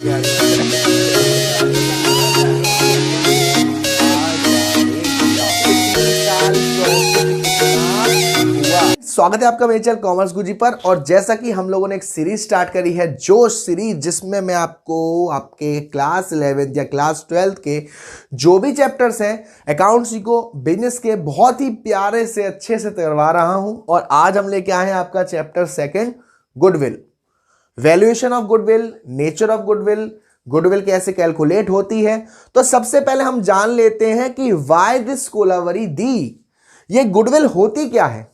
स्वागत है आपका मेरे चैनल कॉमर्स गुरुजी पर। और जैसा कि हम लोगों ने एक सीरीज स्टार्ट करी है जोश सीरीज, जिसमें मैं आपको आपके क्लास 11 या क्लास 12 के जो भी चैप्टर्स हैं अकाउंट्स को बिजनेस के बहुत ही प्यारे से अच्छे से करवा रहा हूं। और आज हम लेके आए हैं आपका chapter 2 goodwill, valuation of goodwill, nature of goodwill, goodwill कैसे कैलकुलेट होती है। तो सबसे पहले हम जान लेते हैं कि वाई दिस कोलावरी दी, ये गुडविल होती क्या है।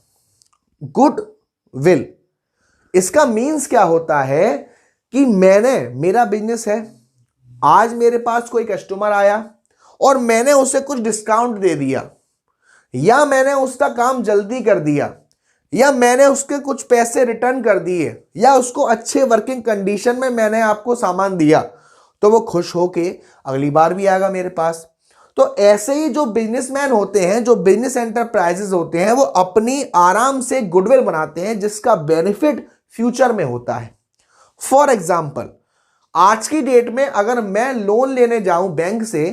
गुडविल इसका मीन्स क्या होता है कि मेरा बिजनेस है, आज मेरे पास कोई कस्टमर आया और मैंने उसे कुछ डिस्काउंट दे दिया, या मैंने उसका काम जल्दी कर दिया, या मैंने उसके कुछ पैसे रिटर्न कर दिए, या उसको अच्छे वर्किंग कंडीशन में मैंने आपको सामान दिया, तो वो खुश होके अगली बार भी आएगा मेरे पास। तो ऐसे ही जो बिजनेसमैन होते हैं, जो बिजनेस एंटरप्राइजेस होते हैं, वो अपनी आराम से गुडविल बनाते हैं जिसका बेनिफिट फ्यूचर में होता है। फॉर एग्जाम्पल, आज की डेट में अगर मैं लोन लेने जाऊं बैंक से,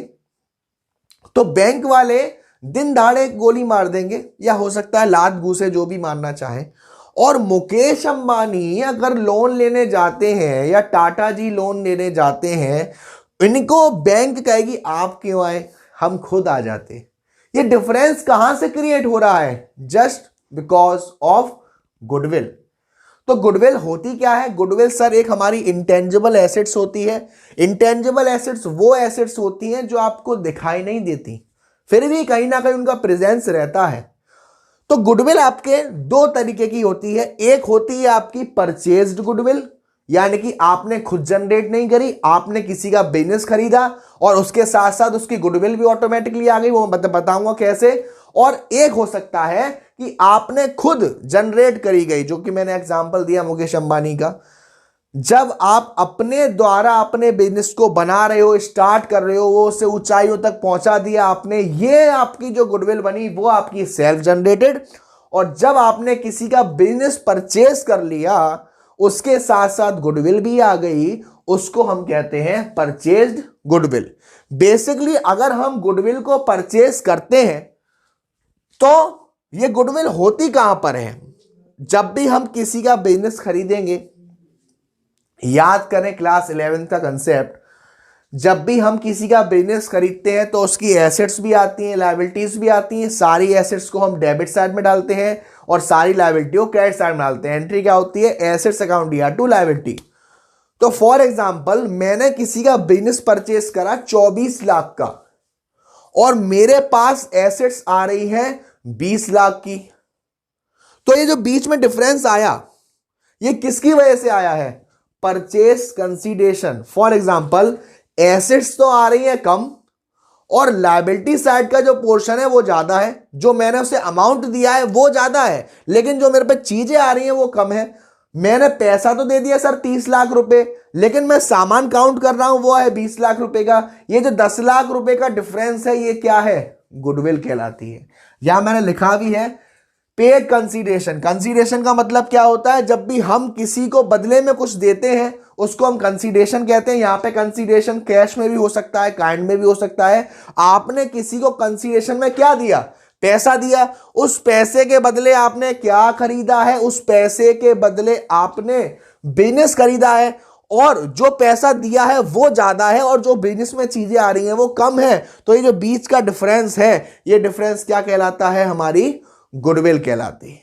तो बैंक वाले दिन दहाड़े गोली मार देंगे, या हो सकता है लात घूसे, जो भी मारना चाहे। और मुकेश अंबानी अगर लोन लेने जाते हैं, या टाटा जी लोन लेने जाते हैं, इनको बैंक कहेगी आप क्यों आए, हम खुद आ जाते। ये डिफरेंस कहां से क्रिएट हो रहा है? Just because of goodwill. तो गुडविल होती क्या है? गुडविल सर एक हमारी इंटेंजिबल एसेट्स होती है। इंटेंजिबल एसेट्स वो एसेट्स होती हैं जो आपको दिखाई नहीं देती, फिर भी कहीं ना कहीं उनका प्रेजेंस रहता है। तो गुडविल आपके दो तरीके की होती है। एक होती है आपकी परचेज्ड गुडविल, यानी कि आपने खुद जनरेट नहीं करी, आपने किसी का बिजनेस खरीदा और उसके साथ साथ उसकी गुडविल भी ऑटोमेटिकली आ गई, वो मैं बताऊंगा कैसे। और एक हो सकता है कि आपने खुद जनरेट करी गई, जो कि मैंने एग्जांपल दिया मुकेश अंबानी का। जब आप अपने द्वारा अपने बिजनेस को बना रहे हो, स्टार्ट कर रहे हो, वो उसे ऊंचाइयों तक पहुंचा दिया आपने, ये आपकी जो गुडविल बनी वो आपकी सेल्फ जनरेटेड। और जब आपने किसी का बिजनेस परचेज कर लिया, उसके साथ साथ गुडविल भी आ गई, उसको हम कहते हैं परचेज्ड गुडविल। बेसिकली अगर हम गुडविल को परचेज करते हैं तो ये गुडविल होती कहां पर है? जब भी हम किसी का बिजनेस खरीदेंगे, याद करें क्लास 11 का कंसेप्ट, जब भी हम किसी का बिजनेस खरीदते हैं तो उसकी एसेट्स भी आती हैं, लायबिलिटीज भी आती हैं। सारी एसेट्स को हम डेबिट साइड में डालते हैं और सारी लायबिलिटी को क्रेडिट साइड में डालते हैं। एंट्री क्या होती है? एसेट्स अकाउंट या टू लायबिलिटी। तो फॉर एग्जांपल, मैंने किसी का बिजनेस परचेस करा 24 लाख का, और मेरे पास एसेट्स आ रही है 20 लाख की। तो ये जो बीच में डिफरेंस आया, ये किसकी वजह से आया है? Purchase consideration. For example, assets तो आ रही है कम और लायबिलिटी साइड का जो पोर्शन है वो ज्यादा है, जो मैंने उसे अमाउंट दिया है वो ज्यादा है, लेकिन जो मेरे पे चीजें आ रही हैं वो कम है। मैंने पैसा तो दे दिया सर 30 लाख रुपए, लेकिन मैं सामान काउंट कर रहा हूं वो है 20 लाख रुपए का। ये जो 10 लाख रुपए का डिफरेंस है, ये क्या है? गुडविल कहलाती है। यहां मैंने लिखा भी है पेड कंसीडरेशन। कंसीडरेशन का मतलब क्या होता है? जब भी हम किसी को बदले में कुछ देते हैं उसको हम कंसीडरेशन कहते हैं। यहां पे कंसीडरेशन कैश में भी हो सकता है, काइंड में भी हो सकता है। आपने किसी को कंसीडरेशन में क्या दिया? पैसा दिया। उस पैसे के बदले आपने क्या खरीदा है? उस पैसे के बदले आपने बिजनेस खरीदा है, और जो पैसा दिया है वो ज्यादा है और जो बिजनेस में चीजें आ रही हैं वो कम है। तो ये जो बीच का डिफरेंस है, ये डिफरेंस क्या कहलाता है? हमारी गुडविल कहलाती है।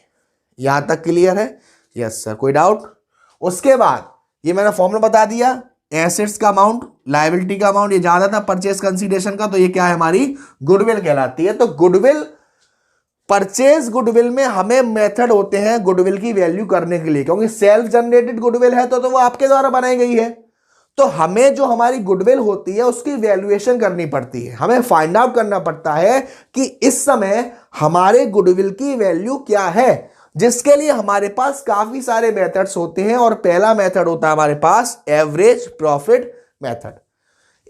यहां तक क्लियर है? यस सर, कोई डाउट? उसके बाद ये मैंने फॉर्मूला बता दिया, एसेट्स का अमाउंट, लायबिलिटी का अमाउंट, ये ज्यादा था परचेज कंसीडरेशन का, तो ये क्या है? हमारी गुडविल कहलाती है। तो गुडविल, परचेज गुडविल में हमें मेथड होते हैं गुडविल की वैल्यू करने के लिए, क्योंकि सेल्फ जनरेटेड गुडविल है तो वो आपके द्वारा बनाई गई है। तो हमें जो हमारी गुडविल होती है उसकी वैल्यूएशन करनी पड़ती है। हमें फाइंड आउट करना पड़ता है कि इस समय हमारे गुडविल की वैल्यू क्या है, जिसके लिए हमारे पास काफी सारे मेथड्स होते हैं। और पहला मेथड होता है हमारे पास एवरेज प्रॉफिट मेथड।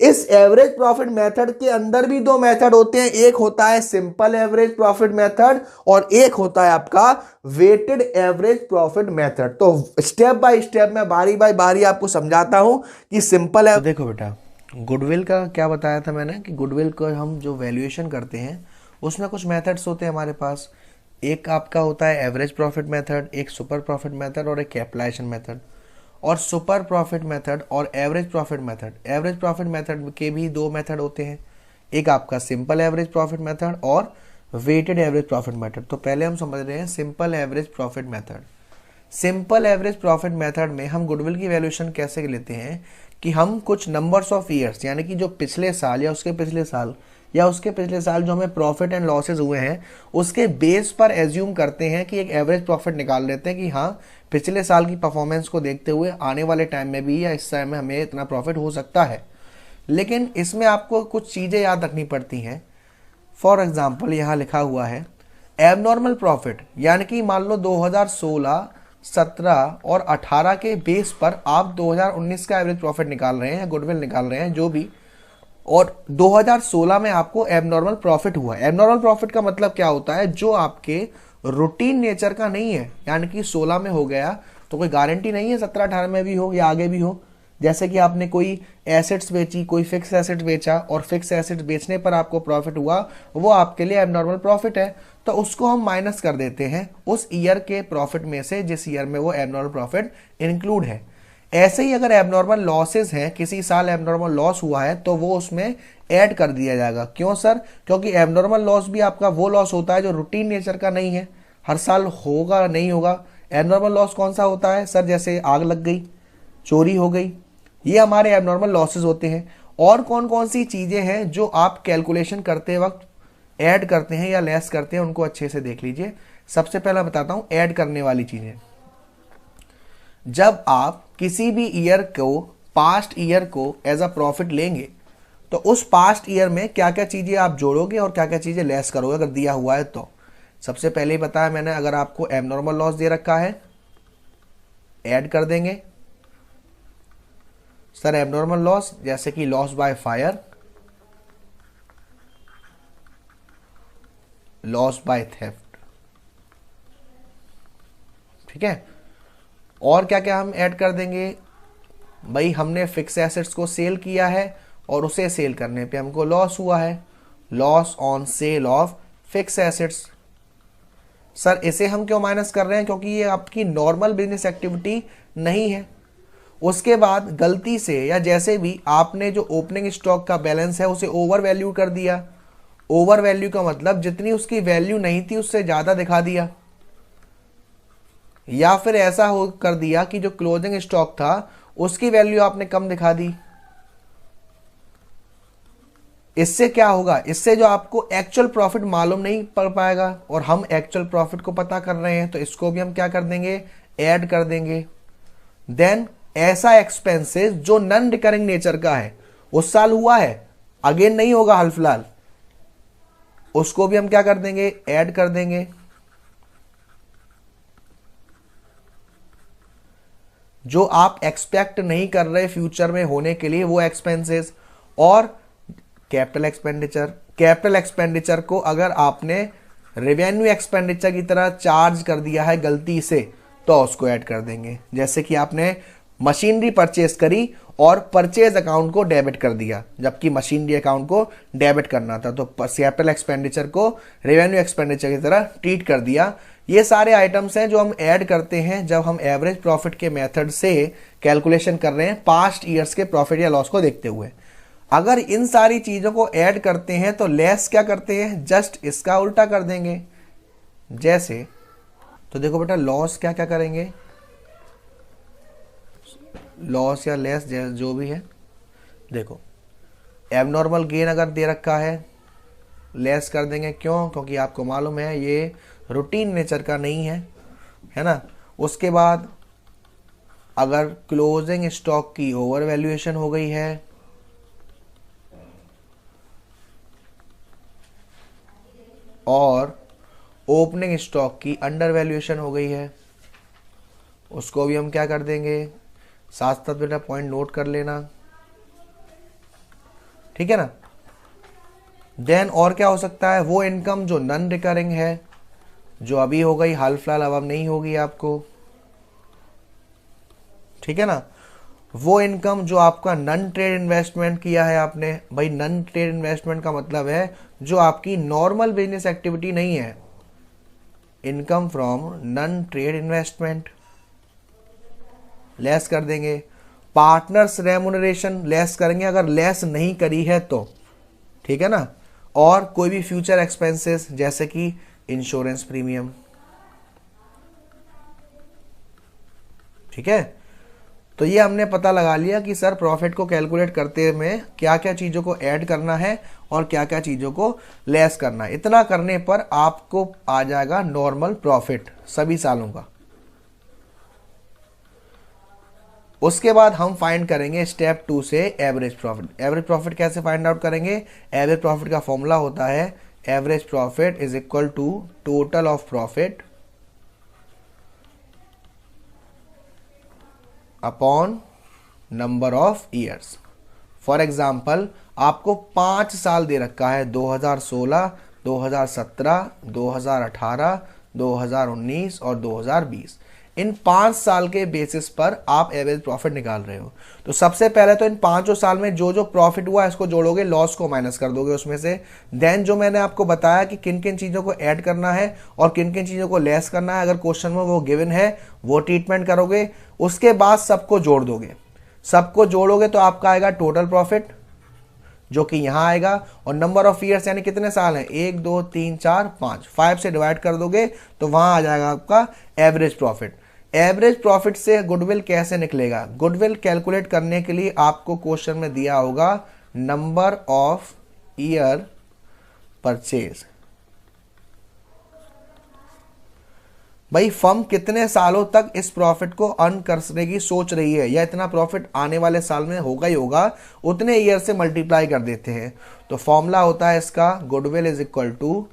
इस एवरेज प्रॉफिट मेथड के अंदर भी दो मेथड होते हैं, एक होता है सिंपल एवरेज प्रॉफिट मेथड और एक होता है आपका वेटेड एवरेज प्रॉफिट मेथड। तो स्टेप बाय स्टेप मैं बारी बाय बारी आपको समझाता हूं कि सिंपल है। देखो बेटा, गुडविल का क्या बताया था मैंने कि गुडविल को हम जो वैल्यूएशन करते हैं उसमें कुछ मेथड्स होते हैं हमारे पास। एक आपका होता है एवरेज प्रॉफिट मेथड, एक सुपर प्रॉफिट मेथड और एक कैपिटलाइजेशन मेथड। और सुपर प्रॉफिट मेथड और एवरेज प्रॉफिट मेथड के भी दो मेथड होते हैं, एक आपका सिंपल एवरेज प्रॉफिट मेथड और वेटेड एवरेज प्रॉफिट मेथड। तो पहले हम समझ रहे हैं simple average profit method. Simple average profit method में हम गुडविल की वैल्यूएशन कैसे लेते हैं कि हम कुछ नंबर्स ऑफ ईयर्स, यानी कि जो पिछले साल या उसके पिछले साल या उसके पिछले साल जो हमें प्रॉफिट एंड लॉसेज हुए हैं उसके बेस पर एज्यूम करते हैं कि एक एवरेज प्रॉफिट निकाल लेते हैं कि हाँ पिछले साल की परफॉर्मेंस को देखते हुए आने वाले टाइम में भी या इस टाइम में हमें इतना प्रॉफिट हो सकता है। लेकिन इसमें आपको कुछ चीज़ें याद रखनी पड़ती हैं। फॉर एग्जाम्पल यहाँ लिखा हुआ है एबनॉर्मल प्रॉफिट, यानी कि मान लो 2016, 17 और 18 के बेस पर आप 2019 का एवरेज प्रॉफिट निकाल रहे हैं, गुडविल निकाल रहे हैं जो भी, और 2016 में आपको एबनॉर्मल प्रॉफिट हुआ। एबनॉर्मल प्रॉफिट का मतलब क्या होता है, जो आपके रूटीन नेचर का नहीं है, यानी कि 16 में हो गया तो कोई गारंटी नहीं है 17-18 में भी हो या आगे भी हो। जैसे कि आपने कोई एसेट्स बेची, कोई फिक्स एसेट बेचा और फिक्स एसेट बेचने पर आपको प्रॉफिट हुआ, वो आपके लिए एबनॉर्मल प्रॉफिट है, तो उसको हम माइनस कर देते हैं उस ईयर के प्रॉफिट में से जिस ईयर में वो एबनॉर्मल प्रॉफिट इंक्लूड है। ऐसे ही अगर एबनॉर्मल लॉसेस हैं, किसी साल एबनॉर्मल लॉस हुआ है तो वो उसमें ऐड कर दिया जाएगा। क्यों सर? क्योंकि एबनॉर्मल लॉस भी आपका वो लॉस होता है जो रूटीन नेचर का नहीं है, हर साल होगा नहीं होगा। एबनॉर्मल लॉस कौन सा होता है सर? जैसे आग लग गई, चोरी हो गई, ये हमारे एबनॉर्मल लॉसेस होते हैं। और कौन कौन सी चीजें हैं जो आप कैलकुलेशन करते वक्त ऐड करते हैं या लेस करते हैं, उनको अच्छे से देख लीजिए। सबसे पहला बताता हूं ऐड करने वाली चीजें। जब आप किसी भी ईयर को, पास्ट ईयर को एज अ प्रॉफिट लेंगे तो उस पास्ट ईयर में क्या क्या चीजें आप जोड़ोगे और क्या क्या चीजें लेस करोगे अगर दिया हुआ है तो। सबसे पहले ही बताया मैंने, अगर आपको एबनॉर्मल लॉस दे रखा है ऐड कर देंगे सर एबनॉर्मल लॉस, जैसे कि loss by fire, loss by theft, ठीक है। और क्या क्या हम ऐड कर देंगे भाई, हमने फिक्स एसेट्स को सेल किया है और उसे सेल करने पे हमको लॉस हुआ है, loss on sale of fix assets. Sir इसे हम क्यों माइनस कर रहे हैं? क्योंकि ये आपकी नॉर्मल बिजनेस एक्टिविटी नहीं है। उसके बाद गलती से या जैसे भी आपने जो ओपनिंग स्टॉक का बैलेंस है उसे ओवर वैल्यू कर दिया। ओवर वैल्यू का मतलब जितनी उसकी वैल्यू नहीं थी उससे ज्यादा दिखा दिया, या फिर ऐसा हो कर दिया कि जो क्लोजिंग स्टॉक था उसकी वैल्यू आपने कम दिखा दी। इससे क्या होगा? इससे जो आपको एक्चुअल प्रॉफिट मालूम नहीं पड़ पाएगा, और हम एक्चुअल प्रॉफिट को पता कर रहे हैं तो इसको भी हम क्या कर देंगे, ऐड कर देंगे। देन ऐसा एक्सपेंसेस जो नॉन रिकरिंग नेचर का है, उस साल हुआ है अगेन नहीं होगा हाल फिलहाल, उसको भी हम क्या कर देंगे, ऐड कर देंगे। जो आप एक्सपेक्ट नहीं कर रहे फ्यूचर में होने के लिए वो एक्सपेंसेस। और कैपिटल एक्सपेंडिचर, कैपिटल एक्सपेंडिचर को अगर आपने रेवेन्यू एक्सपेंडिचर की तरह चार्ज कर दिया है गलती से तो उसको ऐड कर देंगे। जैसे कि आपने मशीनरी परचेज करी और परचेज अकाउंट को डेबिट कर दिया, जबकि मशीनरी अकाउंट को डेबिट करना था, तो कैपिटल एक्सपेंडिचर को रेवेन्यू एक्सपेंडिचर की तरह ट्रीट कर दिया। ये सारे आइटम्स हैं जो हम ऐड करते हैं जब हम एवरेज प्रॉफिट के मेथड से कैलकुलेशन कर रहे हैं पास्ट ईयर्स के प्रॉफिट या लॉस को देखते हुए। अगर इन सारी चीजों को ऐड करते हैं तो लेस क्या करते हैं, जस्ट इसका उल्टा कर देंगे। जैसे तो देखो बेटा, लॉस क्या क्या करेंगे, लॉस या लेस जो भी है, देखो एबनॉर्मल गेन अगर दे रखा है लेस कर देंगे। क्यों? क्योंकि आपको मालूम है ये रूटीन नेचर का नहीं है ना। उसके बाद अगर क्लोजिंग स्टॉक की ओवर वैल्यूएशन हो गई है, और ओपनिंग स्टॉक की अंडर वैल्यूएशन हो गई है, उसको भी हम क्या कर देंगे, साथ साथ बेटा पॉइंट नोट कर लेना। ठीक है ना। देन और क्या हो सकता है, वो इनकम जो नॉन रिकरिंग है, जो अभी हो गई हाल फिलहाल, अब नहीं होगी आपको, ठीक है ना। वो इनकम जो आपका नॉन ट्रेड इन्वेस्टमेंट किया है आपने, भाई नॉन ट्रेड इन्वेस्टमेंट का मतलब है जो आपकी नॉर्मल बिजनेस एक्टिविटी नहीं है, income from non trade investment less कर देंगे। पार्टनर्स रेमुनरेशन लेस करेंगे अगर लेस नहीं करी है तो, ठीक है ना। और कोई भी फ्यूचर एक्सपेंसेस जैसे कि इंश्योरेंस प्रीमियम, ठीक है। तो ये हमने पता लगा लिया कि सर प्रॉफिट को कैलकुलेट करते में क्या क्या चीज़ों को ऐड करना है और क्या क्या चीज़ों को लेस करना है। इतना करने पर आपको आ जाएगा नॉर्मल प्रॉफिट सभी सालों का। उसके बाद हम फाइंड करेंगे स्टेप 2 से एवरेज प्रॉफिट। एवरेज प्रॉफिट कैसे फाइंड आउट करेंगे, एवरेज प्रॉफिट का फॉर्मूला होता है average profit is equal to total of profit upon number of years. For example आपको 5 साल दे रखा है, 2016, 2017, 2018, 2019 और 2020। इन 5 साल के बेसिस पर आप एवरेज प्रॉफिट निकाल रहे हो। तो सबसे पहले तो इन 5 साल में जो जो प्रॉफिट हुआ इसको जोड़ोगे, लॉस को माइनस कर दोगे उसमें से। देन जो मैंने आपको बताया कि किन किन चीज़ों को ऐड करना है और किन किन चीज़ों को लेस करना है, अगर क्वेश्चन में वो गिवन है वो ट्रीटमेंट करोगे। उसके बाद सबको जोड़ दोगे, सबको जोड़ोगे तो आपका आएगा टोटल प्रॉफिट जो कि यहां आएगा। और नंबर ऑफ ईयर्स यानी कितने साल हैं, 1 2 3 4 5, 5 से डिवाइड कर दोगे तो वहां आ जाएगा आपका एवरेज प्रॉफिट। एवरेज प्रॉफिट से गुडविल कैसे निकलेगा, गुडविल कैलकुलेट करने के लिए आपको क्वेश्चन में दिया होगा नंबर ऑफ ईयर परचेज। भाई फर्म कितने सालों तक इस प्रॉफिट को अर्न करने की सोच रही है, या इतना प्रॉफिट आने वाले साल में होगा ही होगा, उतने ईयर से मल्टीप्लाई कर देते हैं। तो फॉर्मूला होता है इसका गुडविल इज इक्वल टू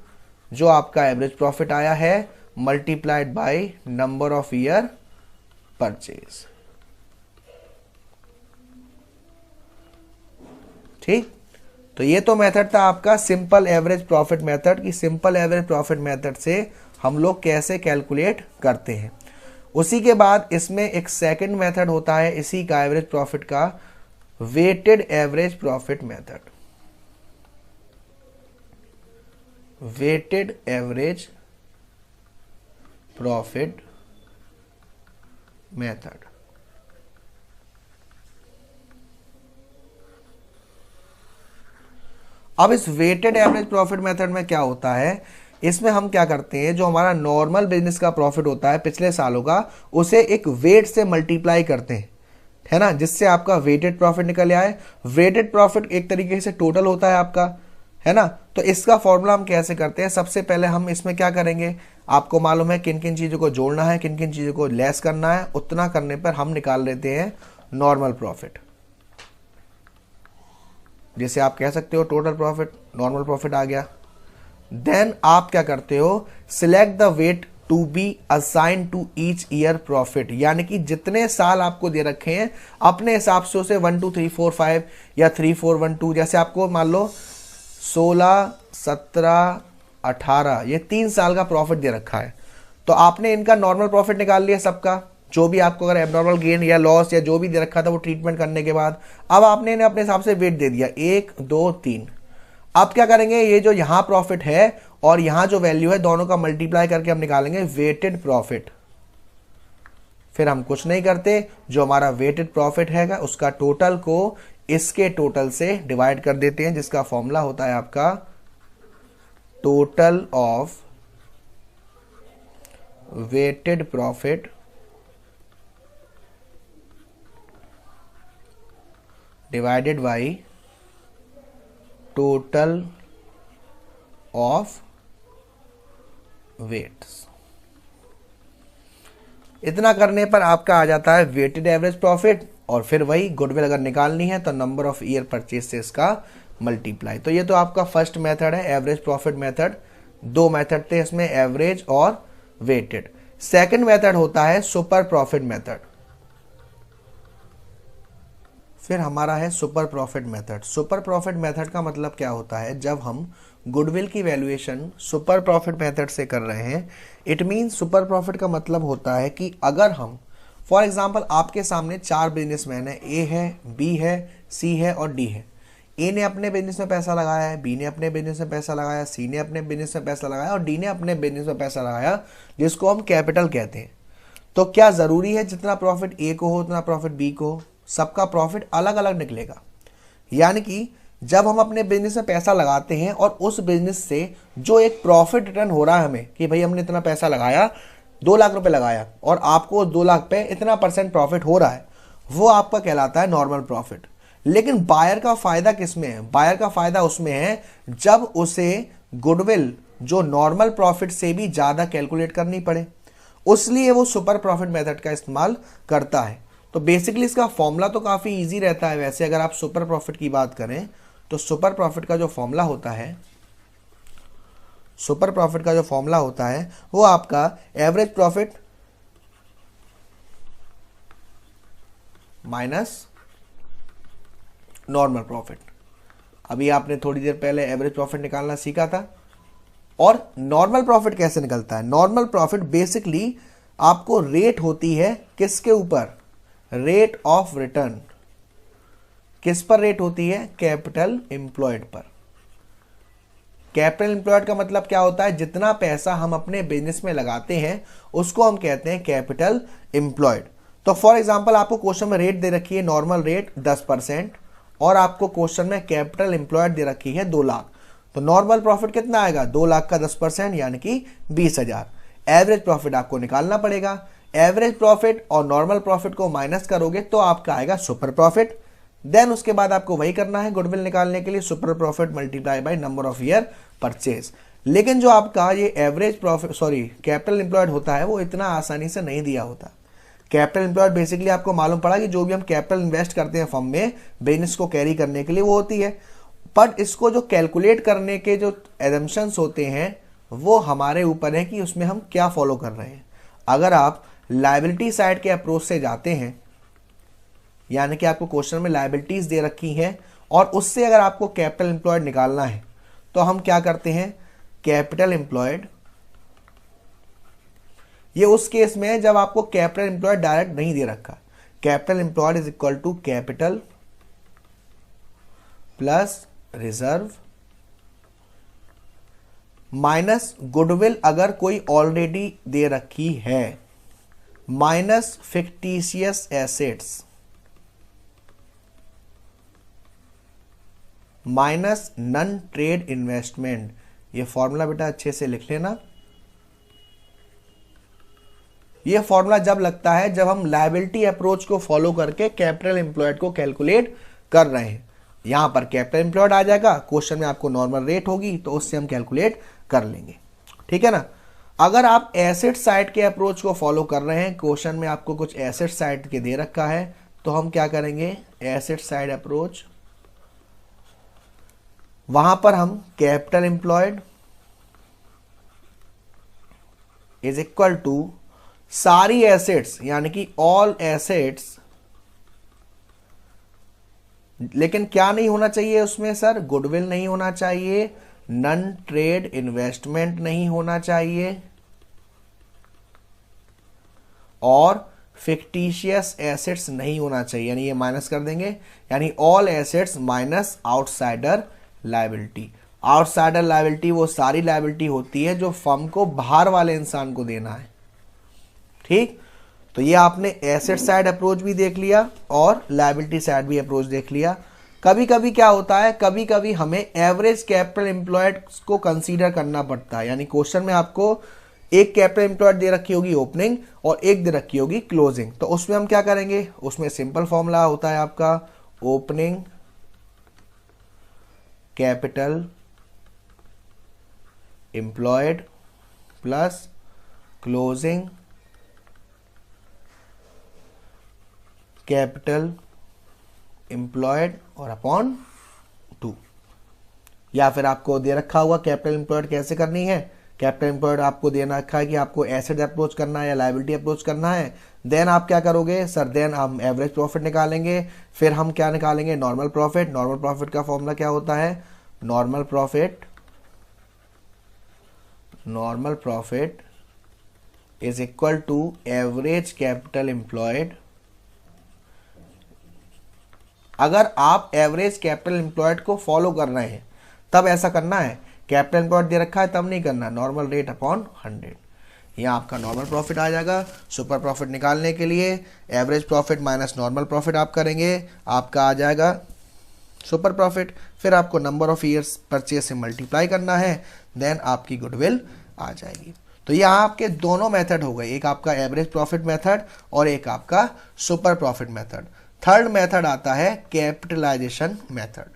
जो आपका एवरेज प्रॉफिट आया है multiplied by number of year purchase. ठीक, तो ये तो मेथड था आपका सिंपल एवरेज प्रॉफिट मेथड की। सिंपल एवरेज प्रॉफिट मेथड से हम लोग कैसे कैलकुलेट करते हैं। उसी के बाद इसमें एक सेकंड मेथड होता है इसी का एवरेज प्रॉफिट का, weighted average profit method. Weighted average profit method. अब इस वेटेड एवरेज प्रॉफिट मेथड में क्या होता है, इसमें हम क्या करते हैं, जो हमारा नॉर्मल बिजनेस का प्रॉफिट होता है पिछले सालों का, उसे एक वेट से मल्टीप्लाई करते हैं, है ना, जिससे आपका वेटेड प्रॉफिट निकल आए। वेटेड प्रॉफिट एक तरीके से टोटल होता है आपका, है ना। तो इसका फॉर्मूला हम कैसे करते हैं, सबसे पहले हम इसमें क्या करेंगे, आपको मालूम है किन किन चीज़ों को जोड़ना है, किन किन चीज़ों को लेस करना है। उतना करने पर हम निकाल लेते हैं नॉर्मल प्रॉफिट, जिसे आप कह सकते हो टोटल प्रॉफिट, नॉर्मल प्रॉफिट आ गया। देन आप क्या करते हो, select the weight to be assign to each year profit, यानी कि जितने साल आपको दे रखे हैं अपने हिसाब से उसे 1 2 3 4 5 या 3 4 1 2, जैसे आपको मान लो 16 17 18 ये 3 साल का प्रॉफिट दे रखा है। तो आपने इनका नॉर्मल प्रॉफिट निकाल लिया सबका, जो भी आपको अगर एबनॉर्मल गेन या लॉस या जो भी दे रखा था वो ट्रीटमेंट करने के बाद। अब आपने इन्हें अपने हिसाब से वेट दे दिया 1 2 3। अब क्या करेंगे, ये जो यहां प्रॉफिट है और यहां जो वैल्यू है दोनों का मल्टीप्लाई करके हम निकालेंगे वेटेड प्रॉफिट। फिर हम कुछ नहीं करते, जो हमारा वेटेड प्रॉफिट है उसका टोटल को इसके टोटल से डिवाइड कर देते हैं, जिसका फॉर्मूला होता है आपका total of weighted profit divided by total of weights. इतना करने पर आपका आ जाता है वेटेड एवरेज प्रॉफिट, और फिर वही गुडविल अगर निकालनी है तो नंबर ऑफ ईयर परचेज से इसका मल्टीप्लाई। तो ये तो आपका फर्स्ट मेथड है एवरेज प्रॉफिट मेथड। 2 मेथड थे इसमें, एवरेज और वेटेड। सेकंड मेथड होता है सुपर प्रॉफिट मेथड। फिर हमारा है super profit method. Super profit method का मतलब क्या होता है, जब हम गुडविल की वैल्यूएशन सुपर प्रॉफिट मेथड से कर रहे हैं, इट मीन्स सुपर प्रॉफिट का मतलब होता है कि अगर हम फॉर एग्जांपल आपके सामने 4 बिजनेसमैन है, ए है, बी है, सी है और डी है। ए ने अपने बिजनेस में पैसा लगाया है, बी ने अपने बिजनेस में पैसा लगाया, सी ने अपने बिजनेस में पैसा लगाया और डी ने अपने बिजनेस में पैसा लगाया, जिसको हम कैपिटल कहते हैं। तो क्या ज़रूरी है जितना प्रॉफिट ए को हो उतना प्रॉफिट बी को हो? सबका प्रॉफिट अलग अलग निकलेगा। यानी कि जब हम अपने बिजनेस में पैसा लगाते हैं और उस बिजनेस से जो एक प्रॉफिट रिटर्न हो रहा है हमें, कि भाई हमने इतना पैसा लगाया, 2 लाख रुपए लगाया और आपको 2 लाख पे इतना % प्रॉफिट हो रहा है, वो आपका कहलाता है नॉर्मल प्रॉफिट। लेकिन बायर का फायदा किसमें है? बायर का फायदा उसमें है जब उसे गुडविल जो नॉर्मल प्रॉफिट से भी ज़्यादा कैलकुलेट करनी पड़े, उसलिए वो सुपर प्रॉफिट मेथड का इस्तेमाल करता है। तो बेसिकली इसका फॉर्मूला तो काफ़ी इजी रहता है। वैसे अगर आप सुपर प्रॉफिट की बात करें तो सुपर प्रॉफिट का जो फॉर्मूला होता है, सुपर प्रॉफिट का जो फॉर्मूला होता है वो आपका average profit minus normal profit. अभी आपने थोड़ी देर पहले एवरेज प्रॉफिट निकालना सीखा था। और नॉर्मल प्रॉफिट कैसे निकलता है? नॉर्मल प्रॉफिट बेसिकली आपको रेट होती है किसके ऊपर? Rate of return. किस पर रेट होती है? कैपिटल एम्प्लॉयड पर। कैपिटल एम्प्लॉयड का मतलब क्या होता है? जितना पैसा हम अपने बिजनेस में लगाते हैं उसको हम कहते हैं कैपिटल एम्प्लॉयड। तो फॉर एग्जांपल आपको क्वेश्चन में रेट दे रखी है, नॉर्मल रेट 10%, और आपको क्वेश्चन में कैपिटल एम्प्लॉयड दे रखी है 2 लाख। तो नॉर्मल प्रॉफिट कितना आएगा? 2 लाख का 10% यानी कि 20,000। एवरेज प्रॉफिट आपको निकालना पड़ेगा। एवरेज प्रॉफिट और नॉर्मल प्रॉफिट को माइनस करोगे तो आपका आएगा सुपर प्रॉफिट। देन उसके बाद आपको वही करना है गुडविल निकालने के लिए, super profit multiply by number of year purchase. लेकिन जो आपका ये एवरेज प्रॉफिट कैपिटल एम्प्लॉयड होता है वो इतना आसानी से नहीं दिया होता। कैपिटल एम्प्लॉयड बेसिकली आपको मालूम पड़ा कि जो भी हम कैपिटल इन्वेस्ट करते हैं फर्म में बिजनेस को कैरी करने के लिए वो होती है, बट इसको जो कैलकुलेट करने के जो एजम्पशंस होते हैं वो हमारे ऊपर है कि उसमें हम क्या फॉलो कर रहे हैं। अगर आप लायबिलिटी साइड के अप्रोच से जाते हैं, यानी कि आपको क्वेश्चन में लायबिलिटीज दे रखी हैं और उससे अगर आपको कैपिटल एम्प्लॉयड निकालना है तो हम क्या करते हैं? कैपिटल एम्प्लॉयड, ये उस केस में है जब आपको कैपिटल एम्प्लॉयड डायरेक्ट नहीं दे रखा। Capital employed is equal to capital plus reserve minus goodwill अगर कोई ऑलरेडी दे रखी है, minus fictitious assets minus non trade investment. ये फॉर्मूला बेटा अच्छे से लिख लेना। ये फॉर्मूला जब लगता है जब हम लायबिलिटी अप्रोच को फॉलो करके कैपिटल एम्प्लॉयड को कैलकुलेट कर रहे हैं। यहां पर कैपिटल एम्प्लॉयड आ जाएगा, क्वेश्चन में आपको नॉर्मल रेट होगी तो उससे हम कैलकुलेट कर लेंगे। ठीक है ना। अगर आप एसेट साइड के अप्रोच को फॉलो कर रहे हैं, क्वेश्चन में आपको कुछ एसेट साइड के दे रखा है, तो हम क्या करेंगे? एसेट साइड अप्रोच, वहां पर हम capital employed is equal to सारी एसेट्स, यानी कि ऑल एसेट्स, लेकिन क्या नहीं होना चाहिए उसमें सर? गुडविल नहीं होना चाहिए, नन ट्रेड इन्वेस्टमेंट नहीं होना चाहिए और फिक्टिशियस एसेट्स नहीं होना चाहिए, यानी ये माइनस कर देंगे। यानी all assets minus outsider liability. Outsider liability वो सारी लायबिलिटी होती है जो फर्म को बाहर वाले इंसान को देना है। ठीक, तो ये आपने एसेट साइड अप्रोच भी देख लिया और लायबिलिटी साइड भी अप्रोच देख लिया। कभी कभी क्या होता है, कभी कभी हमें एवरेज कैपिटल एम्प्लॉयड को कंसीडर करना पड़ता है। यानी क्वेश्चन में आपको एक कैपिटल एम्प्लॉयड दे रखी होगी ओपनिंग और एक दे रखी होगी क्लोजिंग, तो उसमें हम क्या करेंगे? उसमें सिंपल फॉर्मूला होता है आपका opening capital employed plus closing capital employed और अपॉन 2। या फिर आपको दे रखा हुआ कैपिटल एम्प्लॉयड कैसे करनी है? कैपिटल एम्प्लॉयड आपको देना रखा है कि आपको एसेट अप्रोच करना है या लायबिलिटी अप्रोच करना है, देन आप क्या करोगे सर, देन हम एवरेज प्रॉफिट निकालेंगे, फिर हम क्या निकालेंगे, नॉर्मल प्रॉफिट। नॉर्मल प्रॉफिट का फॉर्मूला क्या होता है, normal profit is equal to average capital employed. अगर आप एवरेज कैपिटल एम्प्लॉयड को फॉलो कर रहे हैं तब ऐसा करना है, कैपिटल एम्प्लॉयड दे रखा है तब नहीं करना, नॉर्मल रेट अपॉन 100। यहाँ आपका नॉर्मल प्रॉफिट आ जाएगा। सुपर प्रॉफिट निकालने के लिए average profit minus normal profit आप करेंगे, आपका आ जाएगा सुपर प्रॉफिट। फिर आपको नंबर ऑफ ईयर्स परचेज से मल्टीप्लाई करना है, देन आपकी गुडविल आ जाएगी। तो यहाँ आपके दोनों मेथड हो गए, एक आपका एवरेज प्रॉफिट मेथड और एक आपका super profit method. Third method आता है कैपिटलाइजेशन मेथड।